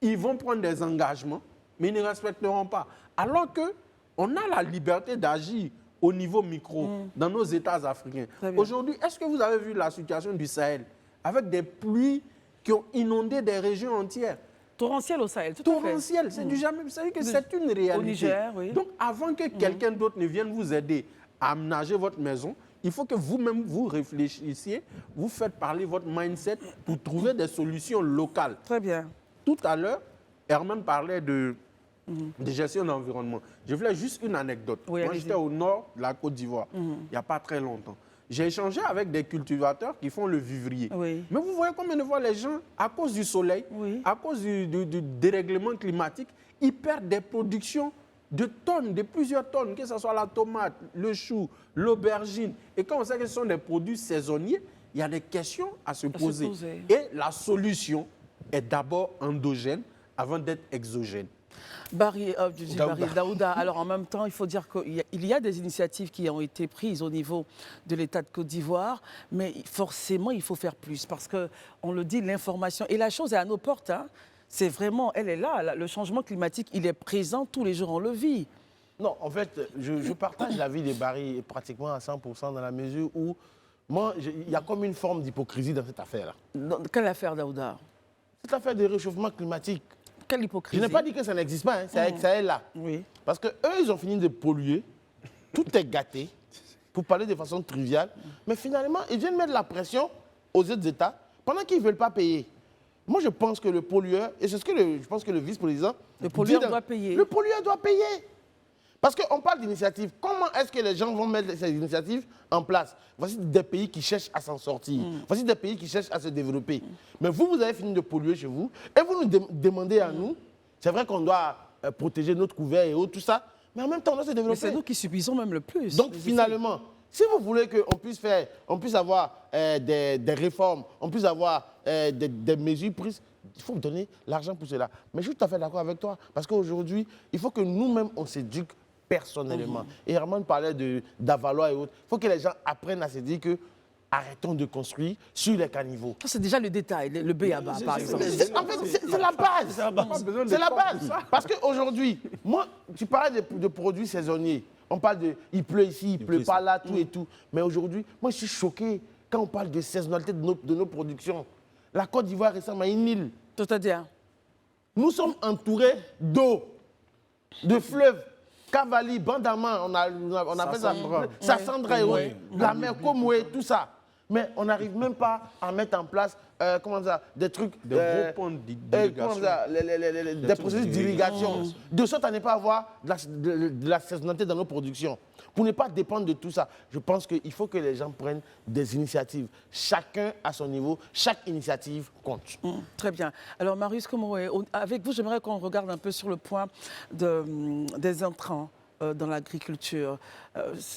[SPEAKER 3] ils vont prendre des engagements, mais ils ne respecteront pas. Alors qu'on a la liberté d'agir au niveau micro, dans nos États africains. Aujourd'hui, est-ce que vous avez vu la situation du Sahel, avec des pluies qui ont inondé des régions entières?
[SPEAKER 1] Torrentiel au Sahel, tout à fait.
[SPEAKER 3] Torrentiel, c'est du jamais. Vous savez que c'est une réalité.
[SPEAKER 1] Au Niger, oui.
[SPEAKER 3] Donc, avant que quelqu'un d'autre ne vienne vous aider à aménager votre maison, il faut que vous-même, vous réfléchissiez, vous faites parler votre mindset pour trouver des solutions locales.
[SPEAKER 1] Très bien.
[SPEAKER 3] Tout à l'heure, Herman parlait de gestion d'environnement. Je voulais juste une anecdote.
[SPEAKER 1] Oui,
[SPEAKER 3] moi, j'étais au nord de la Côte d'Ivoire, il n'y a pas très longtemps. J'ai échangé avec des cultivateurs qui font le vivrier.
[SPEAKER 1] Oui.
[SPEAKER 3] Mais vous voyez combien de fois les gens, à cause du soleil, à cause du dérèglement climatique, ils perdent des productions de tonnes, de plusieurs tonnes, que ce soit la tomate, le chou, l'aubergine. Et quand on sait que ce sont des produits saisonniers, il y a des questions à se poser. Et la solution est d'abord endogène avant d'être exogène.
[SPEAKER 1] Barry, je dis
[SPEAKER 5] Daouda.
[SPEAKER 1] Barry, Daouda. Alors en même temps, il faut dire qu'il y a des initiatives qui ont été prises au niveau de l'État de Côte d'Ivoire, mais forcément, il faut faire plus parce qu'on le dit, l'information, et la chose est à nos portes, hein. C'est vraiment, elle est là, le changement climatique, il est présent, tous les jours on le vit.
[SPEAKER 5] Non, en fait, je partage l'avis de Barry pratiquement à 100% dans la mesure où, moi, il y a comme une forme d'hypocrisie dans cette affaire-là.
[SPEAKER 1] Quelle affaire, Daouda?
[SPEAKER 5] Cette affaire de réchauffement climatique.
[SPEAKER 1] Quelle
[SPEAKER 5] Je
[SPEAKER 1] hypocrisie?
[SPEAKER 5] n'ai pas dit que ça n'existe pas, hein, ça est là.
[SPEAKER 1] Oui.
[SPEAKER 5] Parce qu'eux, ils ont fini de polluer, tout est gâté, pour parler de façon triviale, mais finalement, ils viennent mettre la pression aux autres États pendant qu'ils ne veulent pas payer. Moi, je pense que le pollueur, et c'est ce que je pense que le vice-président...
[SPEAKER 1] Le pollueur
[SPEAKER 5] dit
[SPEAKER 1] doit payer.
[SPEAKER 5] Le pollueur doit payer. Parce qu'on parle d'initiative. Comment est-ce que les gens vont mettre ces initiatives en place? Voici des pays qui cherchent à s'en sortir. Voici des pays qui cherchent à se développer. Mais vous avez fini de polluer chez vous et vous nous demandez à nous, c'est vrai qu'on doit protéger notre couvert et autres, tout ça, mais en même temps, on doit se
[SPEAKER 1] Mais
[SPEAKER 5] développer.
[SPEAKER 1] c'est nous qui subissons même le plus.
[SPEAKER 5] Donc
[SPEAKER 1] les
[SPEAKER 5] finalement, si vous voulez qu'on puisse avoir des réformes, on puisse avoir des mesures prises, il faut donner l'argent pour cela. Mais je suis tout à fait d'accord avec toi, parce qu'aujourd'hui, il faut que nous-mêmes, on s'éduque personnellement. Et Herman parlait d'Avalois et autres. Il faut que les gens apprennent à se dire que arrêtons de construire sur les caniveaux.
[SPEAKER 1] Ça, c'est déjà le détail, le B.A.B.A. par exemple.
[SPEAKER 5] En fait, c'est la base. C'est la base. Parce qu'aujourd'hui, moi, tu parlais de produits saisonniers. On parle de, il pleut ici, il pleut pas là, tout et tout. Mais aujourd'hui, moi, je suis choqué quand on parle de saisonnalité de nos productions. La Côte d'Ivoire ressemble à une île.
[SPEAKER 1] C'est-à-dire?
[SPEAKER 5] Nous sommes entourés d'eau, de fleuves. Cavali, Bandama, on appelle ça Sassandra et autres, la mer Komoué, tout ça. Mais on n'arrive même pas à mettre en place des trucs,
[SPEAKER 3] Des gros ponts d'irrigation.
[SPEAKER 5] des processus d'irrigation, de sorte à ne pas avoir de la saisonnalité dans nos productions. Pour ne pas dépendre de tout ça, je pense qu'il faut que les gens prennent des initiatives. Chacun à son niveau, chaque initiative compte.
[SPEAKER 1] Très bien. Alors, Marius Komoué, avec vous, j'aimerais qu'on regarde un peu sur le point des intrants dans l'agriculture.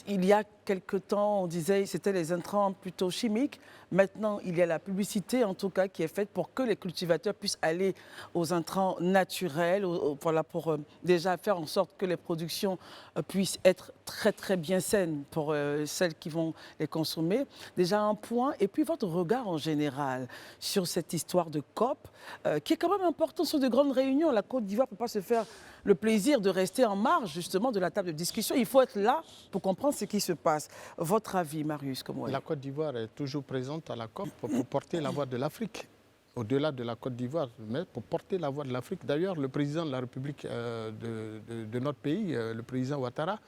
[SPEAKER 1] Il y a quelque temps, on disait que c'était les intrants plutôt chimiques. Maintenant, il y a la publicité, en tout cas, qui est faite pour que les cultivateurs puissent aller aux intrants naturels, voilà, pour déjà faire en sorte que les productions puissent être très, très bien saines pour celles qui vont les consommer. Déjà un point. Et puis, votre regard en général sur cette histoire de COP, qui est quand même important sur de grandes réunions. La Côte d'Ivoire ne peut pas se faire le plaisir de rester en marge, justement, de la table de discussion. Il faut être là pour comprendre ce qui se passe. Votre avis, Marius Komoué?
[SPEAKER 4] La Côte d'Ivoire est toujours présente à la COP pour porter la voix de l'Afrique. Au-delà de la Côte d'Ivoire, mais pour porter la voix de l'Afrique. D'ailleurs, le président de la République de notre pays, le président Ouattara,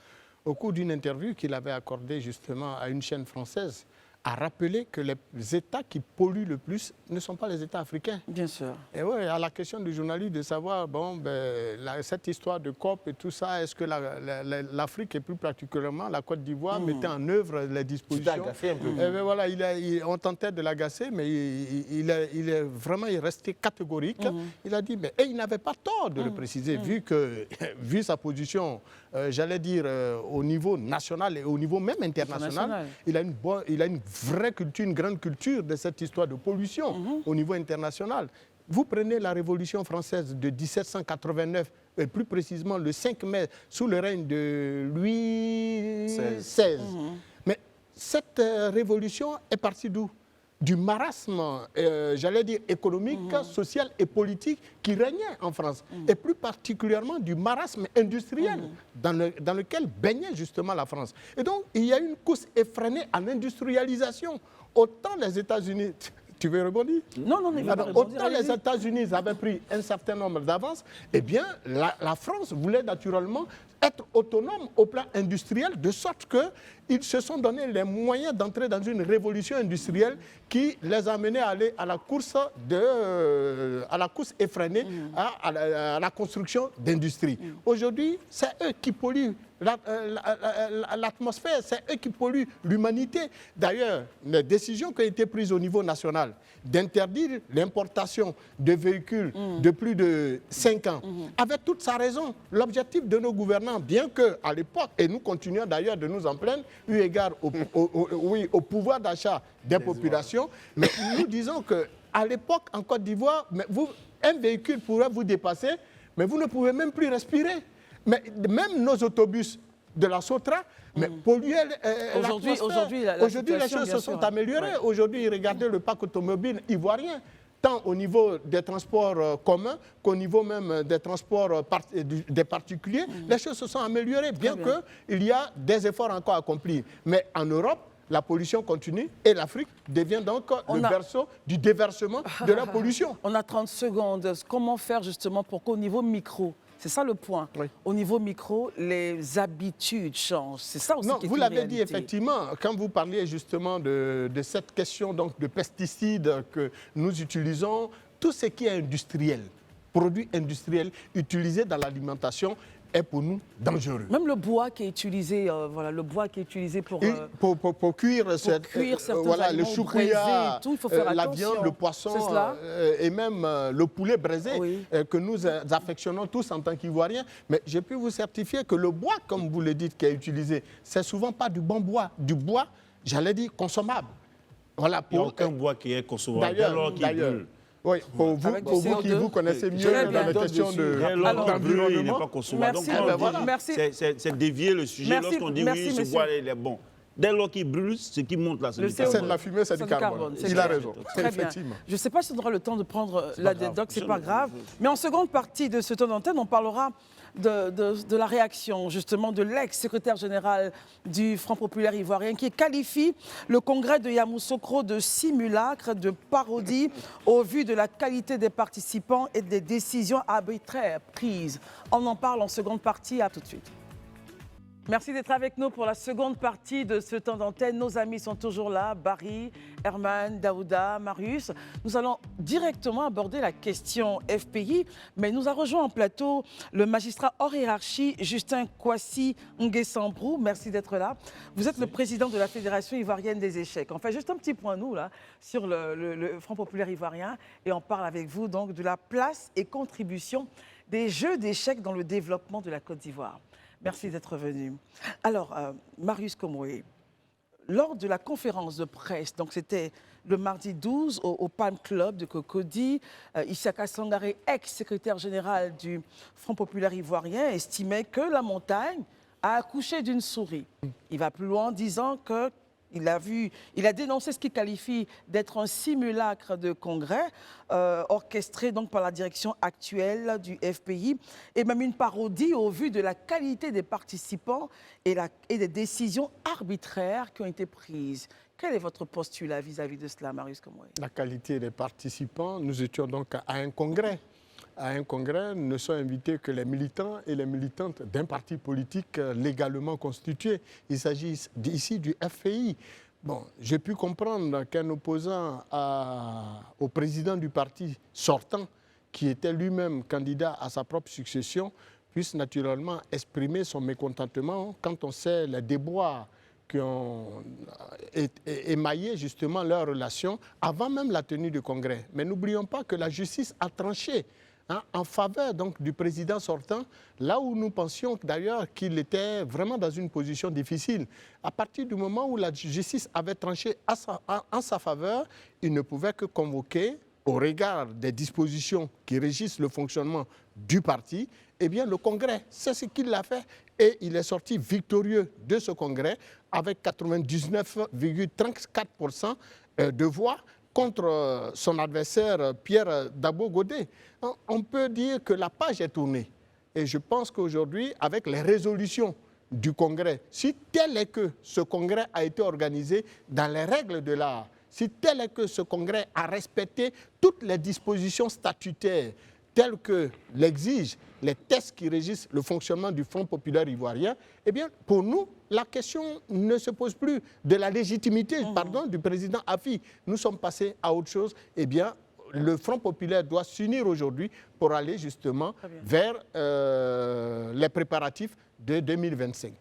[SPEAKER 4] au cours d'une interview qu'il avait accordée justement à une chaîne française, a rappelé que les États qui polluent le plus ne sont pas les États africains.
[SPEAKER 1] Bien sûr.
[SPEAKER 4] Et oui, à la question du journaliste de savoir, bon, cette histoire de COP et tout ça, est-ce que l'Afrique et plus particulièrement la Côte d'Ivoire mettait en œuvre les dispositions?
[SPEAKER 5] Agacé un peu.
[SPEAKER 4] Et bien voilà, on tentait de l'agacer, mais il est vraiment resté catégorique. Il a dit, mais et il n'avait pas tort de le préciser, vu sa position, j'allais dire, au niveau national et au niveau même international. Il a une vraie culture, une grande culture de cette histoire de pollution au niveau international. Vous prenez la Révolution française de 1789, et plus précisément le 5 mai, sous le règne de Louis XVI. Mais cette révolution est partie d'où? Du marasme, j'allais dire, économique, social et politique qui régnait en France. Et plus particulièrement du marasme industriel dans lequel baignait justement la France. Et donc, il y a une course effrénée à l'industrialisation. Autant les États-Unis... Tu veux rebondir?
[SPEAKER 1] Non, il va
[SPEAKER 4] Alors,
[SPEAKER 1] rebondir,
[SPEAKER 4] autant les États-Unis avaient pris un certain nombre d'avances, eh bien, la France voulait naturellement être autonome au plan industriel, de sorte qu'ils se sont donné les moyens d'entrer dans une révolution industrielle qui les a menés à aller à la course effrénée, à la construction d'industries. Aujourd'hui, c'est eux qui polluent l'atmosphère, c'est eux qui polluent l'humanité. D'ailleurs, les décisions qui ont été prises au niveau national d'interdire l'importation de véhicules de plus de 5 ans, avait toute sa raison. L'objectif de nos gouvernants, bien qu'à l'époque, et nous continuons d'ailleurs de nous en plaindre, eu égard au pouvoir d'achat des populations, mais nous disons qu'à l'époque, en Côte d'Ivoire, un véhicule pourrait vous dépasser mais vous ne pouvez même plus respirer. Mais même nos autobus de la Sotra, mais polluaient l'atmosphère. Aujourd'hui, les choses se sont améliorées. Aujourd'hui, regardez le parc automobile ivoirien, tant au niveau des transports communs qu'au niveau même des transports des particuliers. Les choses se sont améliorées, bien qu'il y a des efforts encore accomplis. Mais en Europe, la pollution continue et l'Afrique devient donc le berceau du déversement de la pollution.
[SPEAKER 1] On a 30 secondes. Comment faire justement pour qu'au niveau micro, c'est ça le point, au niveau micro, les habitudes changent. C'est ça aussi qui est
[SPEAKER 4] vous
[SPEAKER 1] une
[SPEAKER 4] l'avez dit
[SPEAKER 1] réalité.
[SPEAKER 4] effectivement, quand vous parliez justement de cette question donc, de pesticides que nous utilisons, tout ce qui est industriel, produits industriels utilisés dans l'alimentation, est pour nous dangereux.
[SPEAKER 1] Même le bois qui est utilisé, voilà, le bois qui est utilisé pour
[SPEAKER 4] cuire
[SPEAKER 1] certains
[SPEAKER 4] voilà, le
[SPEAKER 1] aliments
[SPEAKER 4] choucrouya,
[SPEAKER 1] tout, il faut faire
[SPEAKER 4] la
[SPEAKER 1] attention.
[SPEAKER 4] viande, le poisson et même le poulet braisé que nous affectionnons tous en tant qu'Ivoiriens. Mais j'ai pu vous certifier que le bois, comme vous le dites, qui est utilisé, c'est souvent pas du bon bois, du bois, j'allais dire, consommable. Voilà,
[SPEAKER 2] il n'y a aucun bois qui est consommable. D'ailleurs,
[SPEAKER 4] oui, pour vous qui vous connaissez mieux dans les questions d'environnement.
[SPEAKER 2] Il n'est pas consommable.
[SPEAKER 1] Merci.
[SPEAKER 2] C'est dévier le sujet lorsqu'on dit oui, ce bois il est bon. Dès lors qu'il brûle, ce qui monte là, c'est du carbone.
[SPEAKER 4] C'est de la fumée, c'est du carbone. Il a raison.
[SPEAKER 1] Très bien. Je ne sais pas si on aura le temps de prendre la dédoc, c'est pas grave. Mais en seconde partie de ce temps d'antenne, on parlera de la réaction justement de l'ex-secrétaire général du Front populaire ivoirien qui qualifie le congrès de Yamoussoukro de simulacre, de parodie au vu de la qualité des participants et des décisions arbitraires prises. On en parle en seconde partie, à tout de suite. Merci d'être avec nous pour la seconde partie de ce temps d'antenne. Nos amis sont toujours là, Barry, Herman, Daouda, Marius. Nous allons directement aborder la question FPI, mais nous a rejoint en plateau le magistrat hors hiérarchie, Justin Kwasi Nguessambrou. Merci d'être là. Vous êtes le président de la Fédération ivoirienne des échecs. On fait juste un petit point, nous, là, sur le Front populaire ivoirien, et on parle avec vous donc de la place et contribution des jeux d'échecs dans le développement de la Côte d'Ivoire. Merci d'être venu. Alors, Marius Komoué, lors de la conférence de presse, donc c'était le mardi 12 au Palm Club de Cocody, Issaka Sangaré, ex-secrétaire général du Front populaire ivoirien, estimait que la montagne a accouché d'une souris. Il va plus loin en disant que il a dénoncé ce qu'il qualifie d'être un simulacre de congrès orchestré donc par la direction actuelle du FPI et même une parodie au vu de la qualité des participants et des décisions arbitraires qui ont été prises. Quel est votre postulat vis-à-vis de cela, Marius Komoué?
[SPEAKER 4] La qualité des participants, nous étions donc à un congrès. À un congrès ne sont invités que les militants et les militantes d'un parti politique légalement constitué. Il s'agit ici du FPI. Bon, j'ai pu comprendre qu'un opposant au président du parti sortant, qui était lui-même candidat à sa propre succession, puisse naturellement exprimer son mécontentement quand on sait les déboires qui ont émaillé justement leurs relations avant même la tenue du congrès. Mais n'oublions pas que la justice a tranché en faveur donc, du président sortant, là où nous pensions d'ailleurs qu'il était vraiment dans une position difficile. À partir du moment où la justice avait tranché en sa faveur, il ne pouvait que convoquer, au regard des dispositions qui régissent le fonctionnement du parti, eh bien le congrès. C'est ce qu'il a fait et il est sorti victorieux de ce congrès avec 99,34% de voix contre son adversaire Pierre Dabo-Godé. On peut dire que la page est tournée. Et je pense qu'aujourd'hui, avec les résolutions du Congrès, si tel est que ce Congrès a été organisé dans les règles de l'art, si tel est que ce Congrès a respecté toutes les dispositions statutaires telles que l'exigent les textes qui régissent le fonctionnement du Front populaire ivoirien, eh bien, pour nous, la question ne se pose plus de la légitimité du président Afi. Nous sommes passés à autre chose. Eh bien, le Front populaire doit s'unir aujourd'hui pour aller justement vers les préparatifs de 2025.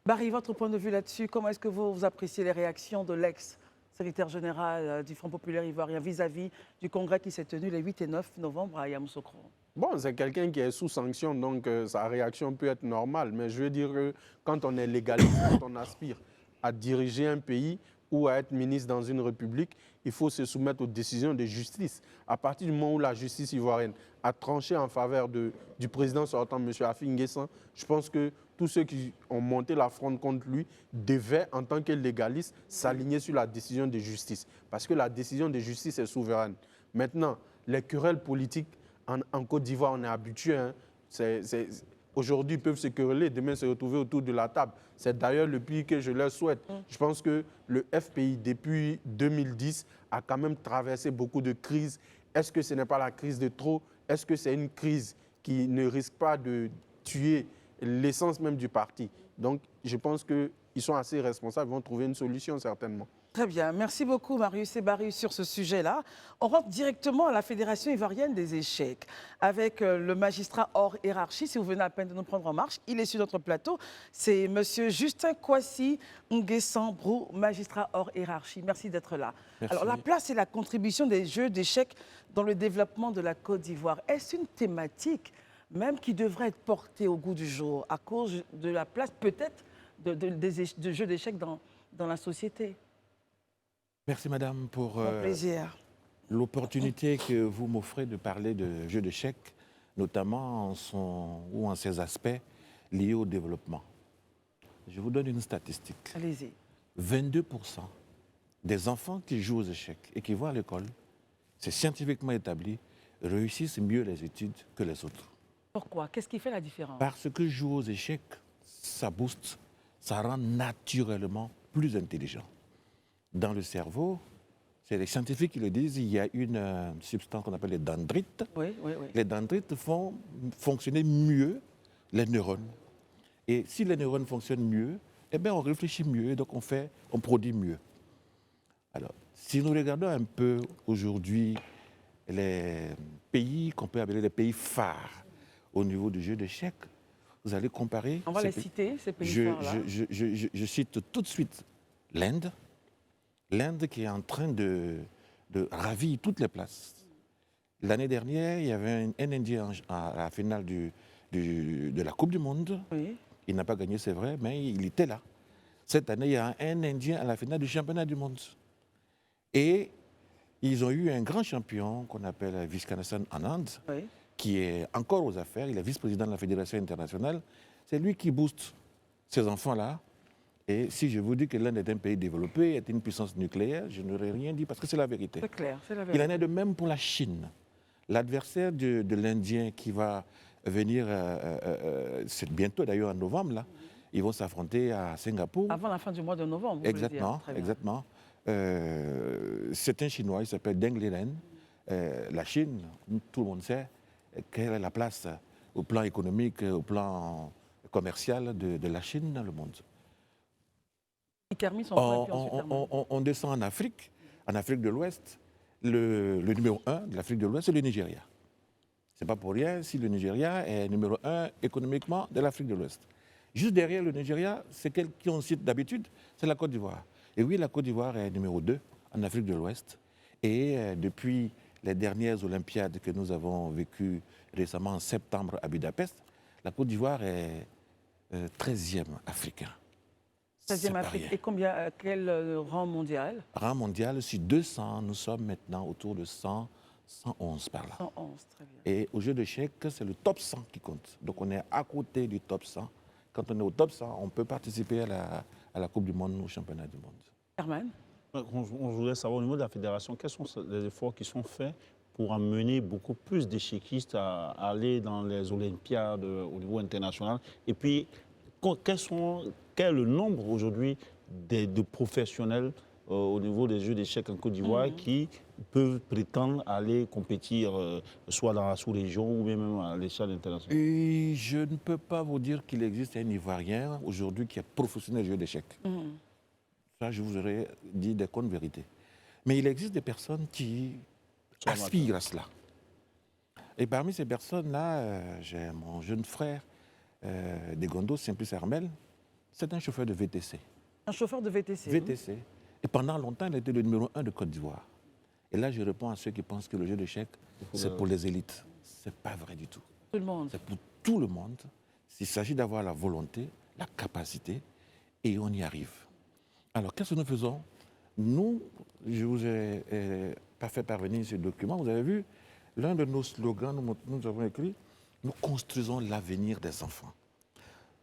[SPEAKER 1] Barry, votre point de vue là-dessus, comment est-ce que vous appréciez les réactions de l'ex-secrétaire général du Front populaire ivoirien vis-à-vis du congrès qui s'est tenu les 8 et 9 novembre à Yamoussoukro?
[SPEAKER 3] Bon, c'est quelqu'un qui est sous sanction, donc sa réaction peut être normale. Mais je veux dire que quand on est légaliste, quand on aspire à diriger un pays, ou à être ministre dans une république, il faut se soumettre aux décisions de justice. À partir du moment où la justice ivoirienne a tranché en faveur du président sortant, M. Afi N'Guessan, je pense que tous ceux qui ont monté la fronde contre lui devaient, en tant que légalistes, s'aligner sur la décision de justice. Parce que la décision de justice est souveraine. Maintenant, les querelles politiques en Côte d'Ivoire, on est habitué. Hein. Aujourd'hui, ils peuvent se quereller, demain se retrouver autour de la table. C'est d'ailleurs le pire que je leur souhaite. Je pense que le FPI, depuis 2010, a quand même traversé beaucoup de crises. Est-ce que ce n'est pas la crise de trop? Est-ce que c'est une crise qui ne risque pas de tuer l'essence même du parti? Donc, je pense qu'ils sont assez responsables, ils vont trouver une solution certainement.
[SPEAKER 1] Très bien. Merci beaucoup, Marius et Barry, sur ce sujet-là. On rentre directement à la Fédération ivoirienne des échecs avec le magistrat hors hiérarchie. Si vous venez à peine de nous prendre en marche, il est sur notre plateau. C'est M. Justin Kwasi N'Guessan Brou, magistrat hors hiérarchie. Merci d'être là.
[SPEAKER 6] Merci.
[SPEAKER 1] Alors, la place et la contribution des jeux d'échecs dans le développement de la Côte d'Ivoire, est-ce une thématique même qui devrait être portée au goût du jour à cause de la place peut-être de jeux d'échecs dans la société?
[SPEAKER 6] Merci madame pour
[SPEAKER 1] Mon plaisir.
[SPEAKER 6] l'opportunité que vous m'offrez de parler de jeux d'échecs, notamment en ses aspects liés au développement. Je vous donne une statistique.
[SPEAKER 1] Allez-y.
[SPEAKER 6] 22% des enfants qui jouent aux échecs et qui vont à l'école, c'est scientifiquement établi, réussissent mieux les études que les autres.
[SPEAKER 1] Pourquoi? Qu'est-ce qui fait la différence?
[SPEAKER 6] Parce que jouer aux échecs, ça booste, ça rend naturellement plus intelligent. Dans le cerveau, c'est les scientifiques qui le disent, il y a une substance qu'on appelle les dendrites.
[SPEAKER 1] Oui, oui, oui.
[SPEAKER 6] Les dendrites font fonctionner mieux les neurones. Et si les neurones fonctionnent mieux, eh bien on réfléchit mieux, donc on produit mieux. Alors, si nous regardons un peu aujourd'hui les pays qu'on peut appeler les pays phares au niveau du jeu d'échecs, vous allez comparer.
[SPEAKER 1] On va les citer, ces pays phares-là.
[SPEAKER 6] Je cite tout de suite l'Inde. L'Inde qui est en train de ravir toutes les places. L'année dernière, il y avait un Indien à la finale de la Coupe du Monde.
[SPEAKER 1] Oui.
[SPEAKER 6] Il n'a pas gagné, c'est vrai, mais il était là. Cette année, il y a un Indien à la finale du championnat du monde. Et ils ont eu un grand champion qu'on appelle Viswanathan Anand,
[SPEAKER 1] Oui.
[SPEAKER 6] qui est encore aux affaires. Il est vice-président de la Fédération internationale. C'est lui qui booste ces enfants-là. Et si je vous dis que l'Inde est un pays développé, est une puissance nucléaire, je n'aurais rien dit parce que c'est la vérité.
[SPEAKER 1] C'est clair, c'est la
[SPEAKER 6] Il
[SPEAKER 1] vérité.
[SPEAKER 6] en est de même pour la Chine. L'adversaire de l'Indien qui va venir, c'est bientôt d'ailleurs en novembre, là, ils vont s'affronter à Singapour.
[SPEAKER 1] Avant la fin du mois de novembre, vous voulez
[SPEAKER 6] Exactement,
[SPEAKER 1] dire. Très bien.
[SPEAKER 6] exactement. C'est un Chinois, il s'appelle Deng Liren. La Chine, tout le monde sait quelle est la place au plan économique, au plan commercial de la Chine dans le monde.
[SPEAKER 1] Il termine son point et puis ensuite termine.
[SPEAKER 6] On descend en Afrique de l'Ouest. Le numéro 1 de l'Afrique de l'Ouest, c'est le Nigeria. Ce n'est pas pour rien si le Nigeria est numéro 1 économiquement de l'Afrique de l'Ouest. Juste derrière le Nigeria, c'est quel qu'on cite d'habitude, c'est la Côte d'Ivoire. Et oui, la Côte d'Ivoire est numéro 2 en Afrique de l'Ouest. Et depuis les dernières Olympiades que nous avons vécues récemment en septembre à Budapest, la Côte d'Ivoire est 13e africain.
[SPEAKER 1] 16e Afrique. Et quel rang mondial?
[SPEAKER 6] Rang mondial, sur 200, nous sommes maintenant autour de 100, 111 par là.
[SPEAKER 1] 111, très bien.
[SPEAKER 6] Et au jeu d'échecs, c'est le top 100 qui compte. Donc on est à côté du top 100. Quand on est au top 100, on peut participer à la Coupe du Monde, au championnat du monde.
[SPEAKER 1] Herman?
[SPEAKER 2] On voudrait savoir au niveau de la fédération, quels sont les efforts qui sont faits pour amener beaucoup plus d'échéquistes à aller dans les Olympiades au niveau international. Et puis, quel est le nombre aujourd'hui de professionnels au niveau des jeux d'échecs en Côte d'Ivoire qui peuvent prétendre aller compétir soit dans la sous-région ou même à l'échelle internationale?
[SPEAKER 6] Et je ne peux pas vous dire qu'il existe un Ivoirien aujourd'hui qui est professionnel de jeux d'échecs. Ça, je vous aurais dit des contes vérités. Mais il existe des personnes qui aspirent à cela. Et parmi ces personnes-là, j'ai mon jeune frère, Degondo Simplice Armel, c'est un chauffeur de VTC.
[SPEAKER 1] Un chauffeur de VTC.
[SPEAKER 6] VTC. Et pendant longtemps, il était le numéro 1 de Côte d'Ivoire. Et là, je réponds à ceux qui pensent que le jeu d'échecs, c'est pour les élites. Ce n'est pas vrai du tout.
[SPEAKER 1] Tout le monde.
[SPEAKER 6] C'est pour tout le monde. Il s'agit d'avoir la volonté, la capacité, et on y arrive. Alors, qu'est-ce que nous faisons nous, je vous ai pas fait parvenir ce document. Vous avez vu, l'un de nos slogans, nous avons écrit « Nous construisons l'avenir des enfants ».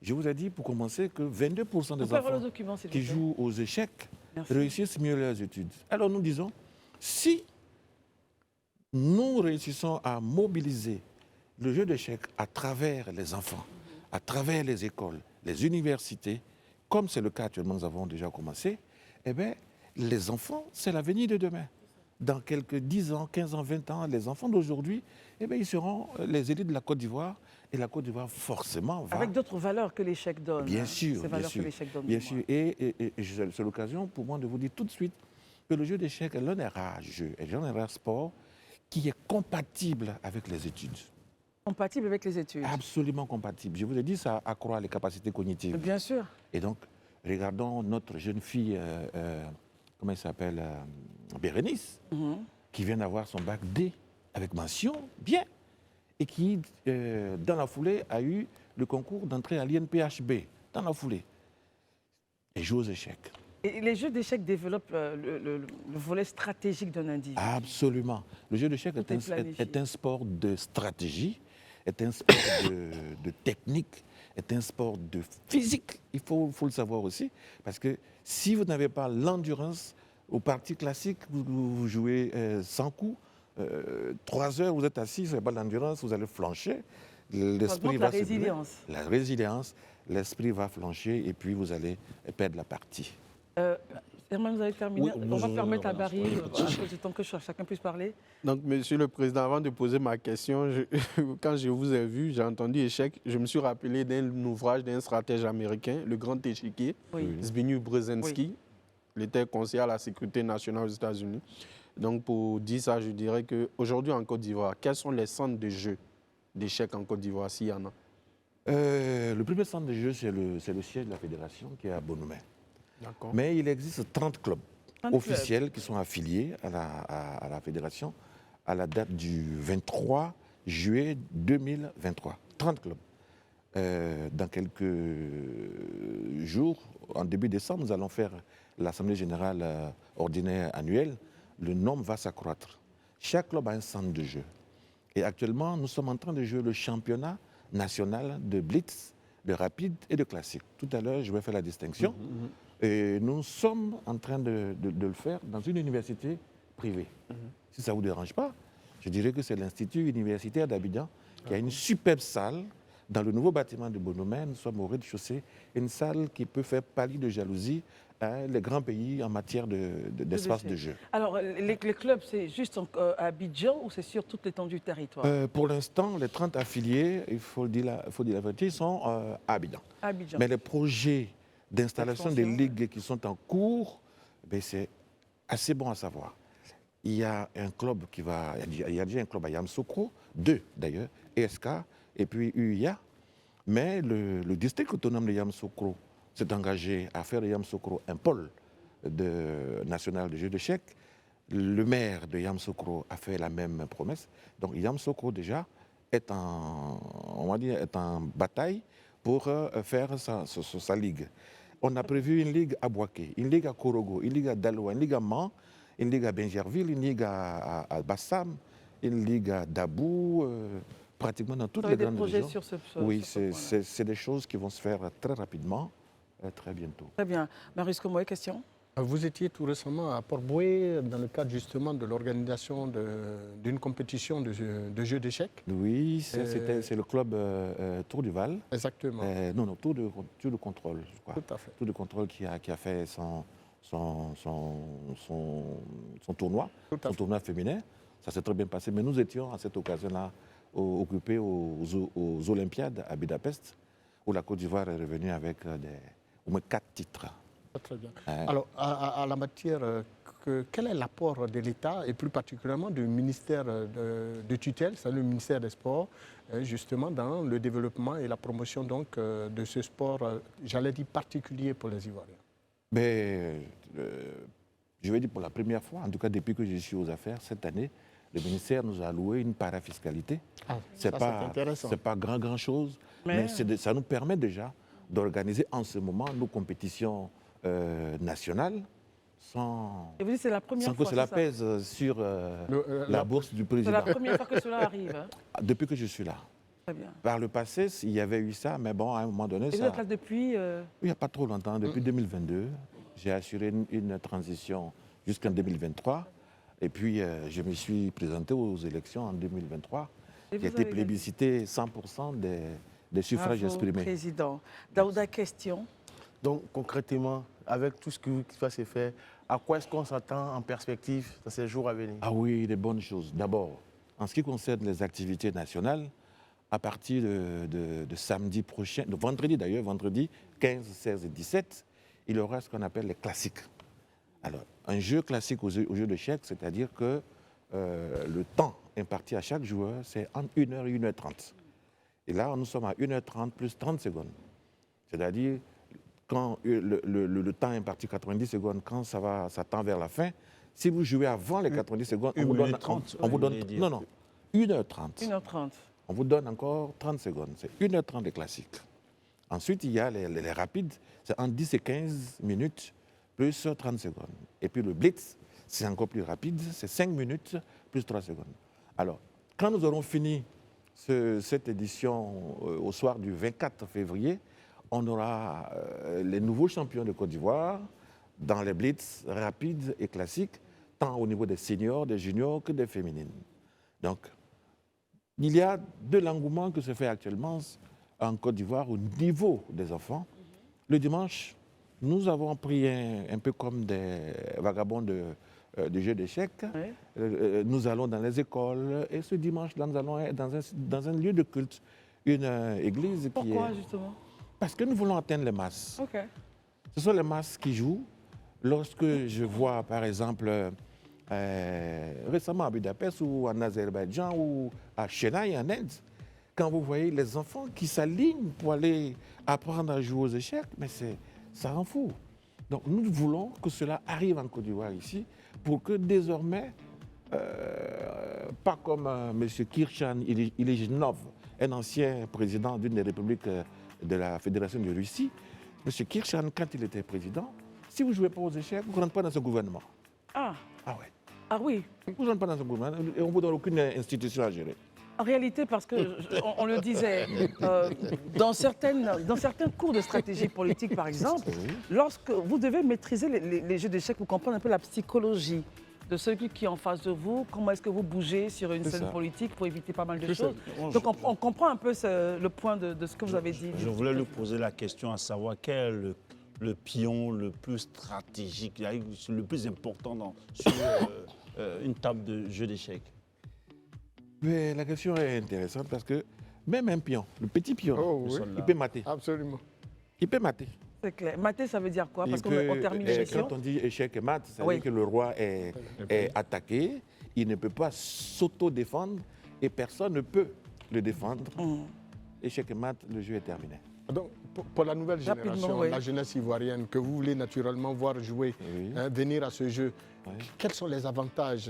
[SPEAKER 6] Je vous ai dit, pour commencer, que 22% des enfants qui jouent aux échecs réussissent mieux leurs études. Alors nous disons, si nous réussissons à mobiliser le jeu d'échecs à travers les enfants, à travers les écoles, les universités, comme c'est le cas actuellement, nous avons déjà commencé, eh bien, les enfants, c'est l'avenir de demain. Dans quelques 10 ans, 15 ans, 20 ans, les enfants d'aujourd'hui, eh bien, ils seront les élites de la Côte d'Ivoire. Et la Côte d'Ivoire, forcément, va...
[SPEAKER 1] Avec d'autres valeurs que l'échec donne.
[SPEAKER 6] Bien sûr,
[SPEAKER 1] Ces valeurs que l'échec donne.
[SPEAKER 6] Bien sûr. Et c'est l'occasion pour moi de vous dire tout de suite que le jeu d'échecs est l'un des rares jeux, et l'un des rares sports qui est compatible avec les études.
[SPEAKER 1] Compatible avec les études.
[SPEAKER 6] Absolument compatible. Je vous ai dit, ça accroît les capacités cognitives.
[SPEAKER 1] Bien sûr.
[SPEAKER 6] Et donc, regardons notre jeune fille, comment elle s'appelle, Bérénice, qui vient d'avoir son bac D avec mention, bien, et qui, dans la foulée, a eu le concours d'entrée à l'INPHB, dans la foulée. Et joue aux échecs.
[SPEAKER 1] Et les jeux d'échecs développent le volet stratégique d'un individu.
[SPEAKER 6] Absolument. Le jeu d'échecs est un sport de stratégie, est un sport de technique, est un sport de physique. Il faut le savoir aussi, parce que si vous n'avez pas l'endurance, au parti classique, vous jouez 100 coups, 3 heures, vous êtes assis, vous n'avez pas l'endurance, vous allez flancher. L'esprit va la résilience, l'esprit va flancher et puis vous allez perdre la partie.
[SPEAKER 1] Herman, vous avez terminé.
[SPEAKER 2] Oui,
[SPEAKER 1] on va permettre à Barry, du temps que chacun puisse parler.
[SPEAKER 3] Donc, Monsieur le Président, avant de poser ma question, quand je vous ai vu, j'ai entendu échec, je me suis rappelé d'un ouvrage d'un stratège américain, Le Grand Échiquier, Zbigniew Brzezinski. Il était conseiller à la sécurité nationale aux États-Unis. Donc, pour dire ça, je dirais qu'aujourd'hui en Côte d'Ivoire, quels sont les centres de jeux d'échecs en Côte d'Ivoire, s'il y en a?
[SPEAKER 6] Le premier centre de jeu, c'est le siège de la fédération qui est à Bonhomé. Mais il existe 30 clubs officiels qui sont affiliés à la fédération à la date du 23 juillet 2023. 30 clubs. Dans quelques jours, en début décembre, nous allons faire l'Assemblée générale ordinaire annuelle. Le nombre va s'accroître. Chaque club a un centre de jeu. Et actuellement, nous sommes en train de jouer le championnat national de blitz, de rapide et de classique. Tout à l'heure, je vais faire la distinction. Et nous sommes en train de le faire dans une université privée. Si ça ne vous dérange pas, je dirais que c'est l'Institut universitaire d'Abidjan qui a une superbe salle dans le nouveau bâtiment de Bonhomé. Nous sommes au rez-de-chaussée, une salle qui peut faire pâlir de jalousie les grands pays en matière d'espace de jeu.
[SPEAKER 1] Alors, les clubs, c'est juste à Abidjan ou c'est sur toute l'étendue du territoire?
[SPEAKER 6] Pour l'instant, les 30 affiliés, il faut dire la vérité, sont à Abidjan. Mais les projets d'installation des ligues qui sont en cours, c'est assez bon à savoir. Il y a un club il y a déjà un club à Yamoussoukro, 2 d'ailleurs, ESK et puis UIA, mais le district autonome de Yamoussoukro s'est engagé à faire de Yamoussoukro un pôle national de jeux d'échecs. Le maire de Yamoussoukro a fait la même promesse. Donc Yamoussoukro déjà est en bataille pour faire sa ligue. On a prévu une ligue à Boaké, une ligue à Korogo, une ligue à Daloa, une ligue à Mans, une ligue à Benjerville, une ligue à Bassam, une ligue à Dabou, pratiquement dans toutes les grandes régions. Oui, c'est des choses qui vont se faire très rapidement, très bientôt.
[SPEAKER 1] Très bien. Marius Komoé, question?
[SPEAKER 4] Vous étiez tout récemment à Port-Boué dans le cadre justement de l'organisation d'une compétition de jeux d'échecs.
[SPEAKER 6] Oui, c'est le club Tour du Val.
[SPEAKER 4] Exactement.
[SPEAKER 6] Tour de contrôle, je crois.
[SPEAKER 4] Tout à fait.
[SPEAKER 6] Tour de contrôle qui a fait son tournoi, son tournoi féminin. Ça s'est très bien passé. Mais nous étions à cette occasion-là occupés aux Olympiades à Budapest, où la Côte d'Ivoire est revenue avec au moins 4 titres.
[SPEAKER 4] Très bien. Alors, à la matière, quel est l'apport de l'État et plus particulièrement du ministère de tutelle, c'est le ministère des Sports, justement dans le développement et la promotion donc, de ce sport, j'allais dire particulier pour les Ivoiriens?
[SPEAKER 6] Mais, je vais dire pour la première fois, en tout cas depuis que je suis aux affaires, cette année, le ministère nous a alloué une parafiscalité. C'est pas grand chose, mais ça nous permet déjà d'organiser en ce moment nos compétitions nationales
[SPEAKER 1] Et vous dites que c'est la première
[SPEAKER 6] sans
[SPEAKER 1] fois
[SPEAKER 6] que cela
[SPEAKER 1] c'est ça
[SPEAKER 6] pèse sur la
[SPEAKER 4] la-
[SPEAKER 6] bourse du
[SPEAKER 1] C'est
[SPEAKER 6] président.
[SPEAKER 1] la première fois que cela arrive. Hein.
[SPEAKER 6] Depuis que je suis là.
[SPEAKER 1] Très bien.
[SPEAKER 6] Par le passé, il y avait eu ça, mais bon, à un moment donné,
[SPEAKER 1] Et vous
[SPEAKER 6] ça...
[SPEAKER 1] êtes là depuis...
[SPEAKER 6] Il n'y a pas trop longtemps, depuis 2022. J'ai assuré une transition jusqu'en 2023. Et puis, je me suis présenté aux élections en 2023.
[SPEAKER 1] Et vous
[SPEAKER 6] J'ai été
[SPEAKER 1] avez gagné.
[SPEAKER 6] plébiscité 100% des suffrages
[SPEAKER 1] Bravo,
[SPEAKER 6] exprimés.
[SPEAKER 1] Président. Daouda, question.
[SPEAKER 5] Donc concrètement, avec tout ce qui va se faire, à quoi est-ce qu'on s'attend en perspective dans ces jours à venir?
[SPEAKER 6] Ah oui, des bonnes choses. D'abord, en ce qui concerne les activités nationales, à partir de samedi prochain, de vendredi d'ailleurs, vendredi 15, 16 et 17, il y aura ce qu'on appelle les classiques. Alors, un jeu classique au jeu d'échecs, c'est-à-dire que le temps imparti à chaque joueur, c'est entre 1h et 1h30. Et là, nous sommes à 1h30 plus 30 secondes. C'est-à-dire, quand le temps imparti 90 secondes, quand ça tend vers la fin, si vous jouez avant les 90 secondes, on
[SPEAKER 2] 1
[SPEAKER 6] vous donne...
[SPEAKER 2] minute 30,
[SPEAKER 6] on vous donne
[SPEAKER 2] vous voulez dire.
[SPEAKER 6] non, non, 1h30.
[SPEAKER 1] 1h30.
[SPEAKER 6] On vous donne encore 30 secondes. C'est 1h30 de classique. Ensuite, il y a les rapides. C'est entre 10 et 15 minutes plus 30 secondes. Et puis le blitz, c'est encore plus rapide. C'est 5 minutes plus 3 secondes. Alors, quand nous aurons fini cette édition au soir du 24 février, on aura les nouveaux champions de Côte d'Ivoire dans les blitz rapides et classiques, tant au niveau des seniors, des juniors que des féminines. Donc, il y a de l'engouement que se fait actuellement en Côte d'Ivoire au niveau des enfants. Le dimanche, nous avons pris un peu comme des vagabonds de jeux d'échecs.
[SPEAKER 1] Oui.
[SPEAKER 6] Nous allons dans les écoles et ce dimanche-là, nous allons être dans un lieu de culte, une église qui
[SPEAKER 1] Pourquoi,
[SPEAKER 6] est...
[SPEAKER 1] justement?
[SPEAKER 6] Parce que nous voulons atteindre les masses.
[SPEAKER 1] OK.
[SPEAKER 6] Ce sont les masses qui jouent. Lorsque je vois, par exemple, récemment à Budapest ou en Azerbaïdjan ou à Chennai en Inde, quand vous voyez les enfants qui s'alignent pour aller apprendre à jouer aux échecs, mais ça rend fou. Donc nous voulons que cela arrive en Côte d'Ivoire ici pour que désormais, pas comme M. Kirchan Ilijinov, un ancien président d'une des républiques de la Fédération de Russie, M. Kirchan, quand il était président, si vous ne jouez pas aux échecs, vous ne rentrez pas dans ce gouvernement.
[SPEAKER 1] Ah,
[SPEAKER 6] Ah ouais.
[SPEAKER 1] ah oui.
[SPEAKER 6] Vous ne rentrez pas dans ce gouvernement et on ne vous donne aucune institution à gérer.
[SPEAKER 1] En réalité, parce que on le disait, dans certains cours de stratégie politique, par exemple, lorsque vous devez maîtriser les jeux d'échecs, vous comprenez un peu la psychologie de celui qui est en face de vous, comment est-ce que vous bougez sur une
[SPEAKER 6] C'est
[SPEAKER 1] scène
[SPEAKER 6] ça.
[SPEAKER 1] politique pour éviter pas mal de
[SPEAKER 4] C'est ça.
[SPEAKER 1] choses. Donc on comprend un peu le point de ce que vous avez dit.
[SPEAKER 2] Je voulais lui poser la question à savoir quel est le pion le plus stratégique, le plus important sur une table de jeu d'échecs.
[SPEAKER 6] Mais la question est intéressante parce que même un pion, le petit pion,
[SPEAKER 4] Oh, oui.
[SPEAKER 6] il peut mater.
[SPEAKER 4] Absolument.
[SPEAKER 6] Il peut mater.
[SPEAKER 1] C'est clair. Maté, ça veut dire quoi? Parce
[SPEAKER 6] Il peut-
[SPEAKER 1] qu'on termine l'émission.
[SPEAKER 6] Quand on dit échec et mat, ça veut
[SPEAKER 1] Oui.
[SPEAKER 6] dire que le roi est attaqué, il ne peut pas s'auto-défendre et personne ne peut le défendre. Échec et mat, le jeu est terminé.
[SPEAKER 4] Donc, pour la nouvelle
[SPEAKER 1] Rapidement,
[SPEAKER 4] génération,
[SPEAKER 1] oui.
[SPEAKER 4] la jeunesse ivoirienne, que vous voulez naturellement voir jouer,
[SPEAKER 6] Oui.
[SPEAKER 4] venir à ce jeu,
[SPEAKER 6] Oui.
[SPEAKER 4] quels sont les avantages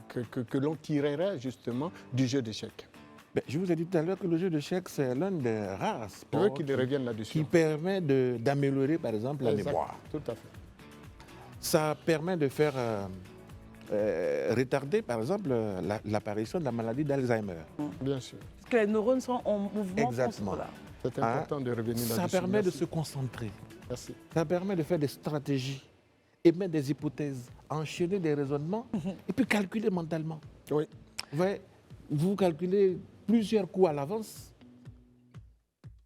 [SPEAKER 4] que l'on tirerait justement du jeu d'échecs?
[SPEAKER 6] Ben, je vous ai dit tout à l'heure que le jeu d'échecs, c'est l'un des rares
[SPEAKER 4] Je veux
[SPEAKER 6] sports
[SPEAKER 4] qu'il revienne là-dessus.
[SPEAKER 6] qui permet d'améliorer, par exemple, la
[SPEAKER 4] Exact.
[SPEAKER 6] mémoire.
[SPEAKER 4] Tout à fait.
[SPEAKER 6] Ça permet de faire retarder, par exemple, l'apparition de la maladie d'Alzheimer.
[SPEAKER 4] Bien sûr.
[SPEAKER 1] Parce que les neurones sont en mouvement.
[SPEAKER 6] Exactement.
[SPEAKER 1] Voilà.
[SPEAKER 4] C'est
[SPEAKER 6] Hein?
[SPEAKER 4] important de revenir là-dessus.
[SPEAKER 6] Ça permet de
[SPEAKER 4] Merci.
[SPEAKER 6] se concentrer.
[SPEAKER 4] Merci.
[SPEAKER 6] Ça permet de faire des stratégies, émettre des hypothèses, enchaîner des raisonnements et puis calculer mentalement.
[SPEAKER 4] Oui.
[SPEAKER 6] Vous voyez, vous calculez plusieurs coups à l'avance,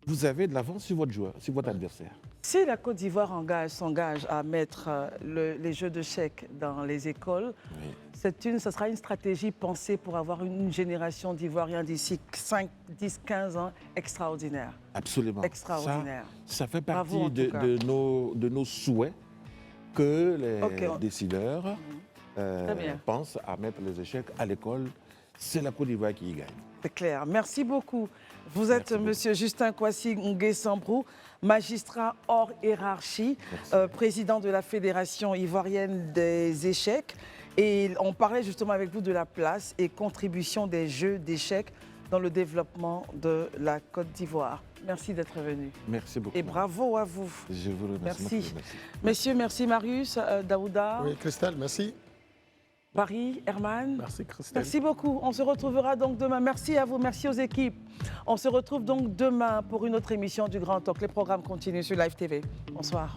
[SPEAKER 6] vous avez de l'avance sur votre joueur, sur votre adversaire.
[SPEAKER 1] Si la Côte d'Ivoire s'engage à mettre les jeux d'échecs dans les écoles, ce sera une stratégie pensée pour avoir une génération d'Ivoiriens d'ici 5, 10, 15 ans extraordinaire.
[SPEAKER 6] Absolument.
[SPEAKER 1] Extraordinaire.
[SPEAKER 6] Ça fait
[SPEAKER 1] Bravo,
[SPEAKER 6] partie
[SPEAKER 1] en tout cas.
[SPEAKER 6] de nos souhaits que les
[SPEAKER 1] Ok.
[SPEAKER 6] décideurs
[SPEAKER 1] Très bien.
[SPEAKER 6] pensent à mettre les échecs à l'école. C'est la Côte d'Ivoire qui y gagne.
[SPEAKER 1] C'est clair. Merci beaucoup. Vous êtes Monsieur Justin Kwasi Nguessambrou, magistrat hors hiérarchie, président de la Fédération ivoirienne des échecs. Et on parlait justement avec vous de la place et contribution des jeux d'échecs dans le développement de la Côte d'Ivoire. Merci d'être venu.
[SPEAKER 6] Merci beaucoup.
[SPEAKER 1] Et bravo à vous.
[SPEAKER 6] Je vous remercie.
[SPEAKER 1] Merci.
[SPEAKER 6] Moi, je vous remercie.
[SPEAKER 1] Messieurs, merci Marius, Daouda,
[SPEAKER 4] Oui, Christelle, merci.
[SPEAKER 1] Paris, Herman.
[SPEAKER 3] Merci Christelle.
[SPEAKER 1] Merci beaucoup. On se retrouvera donc demain. Merci à vous, merci aux équipes. On se retrouve donc demain pour une autre émission du Grand Talk. Les programmes continuent sur Live TV. Bonsoir.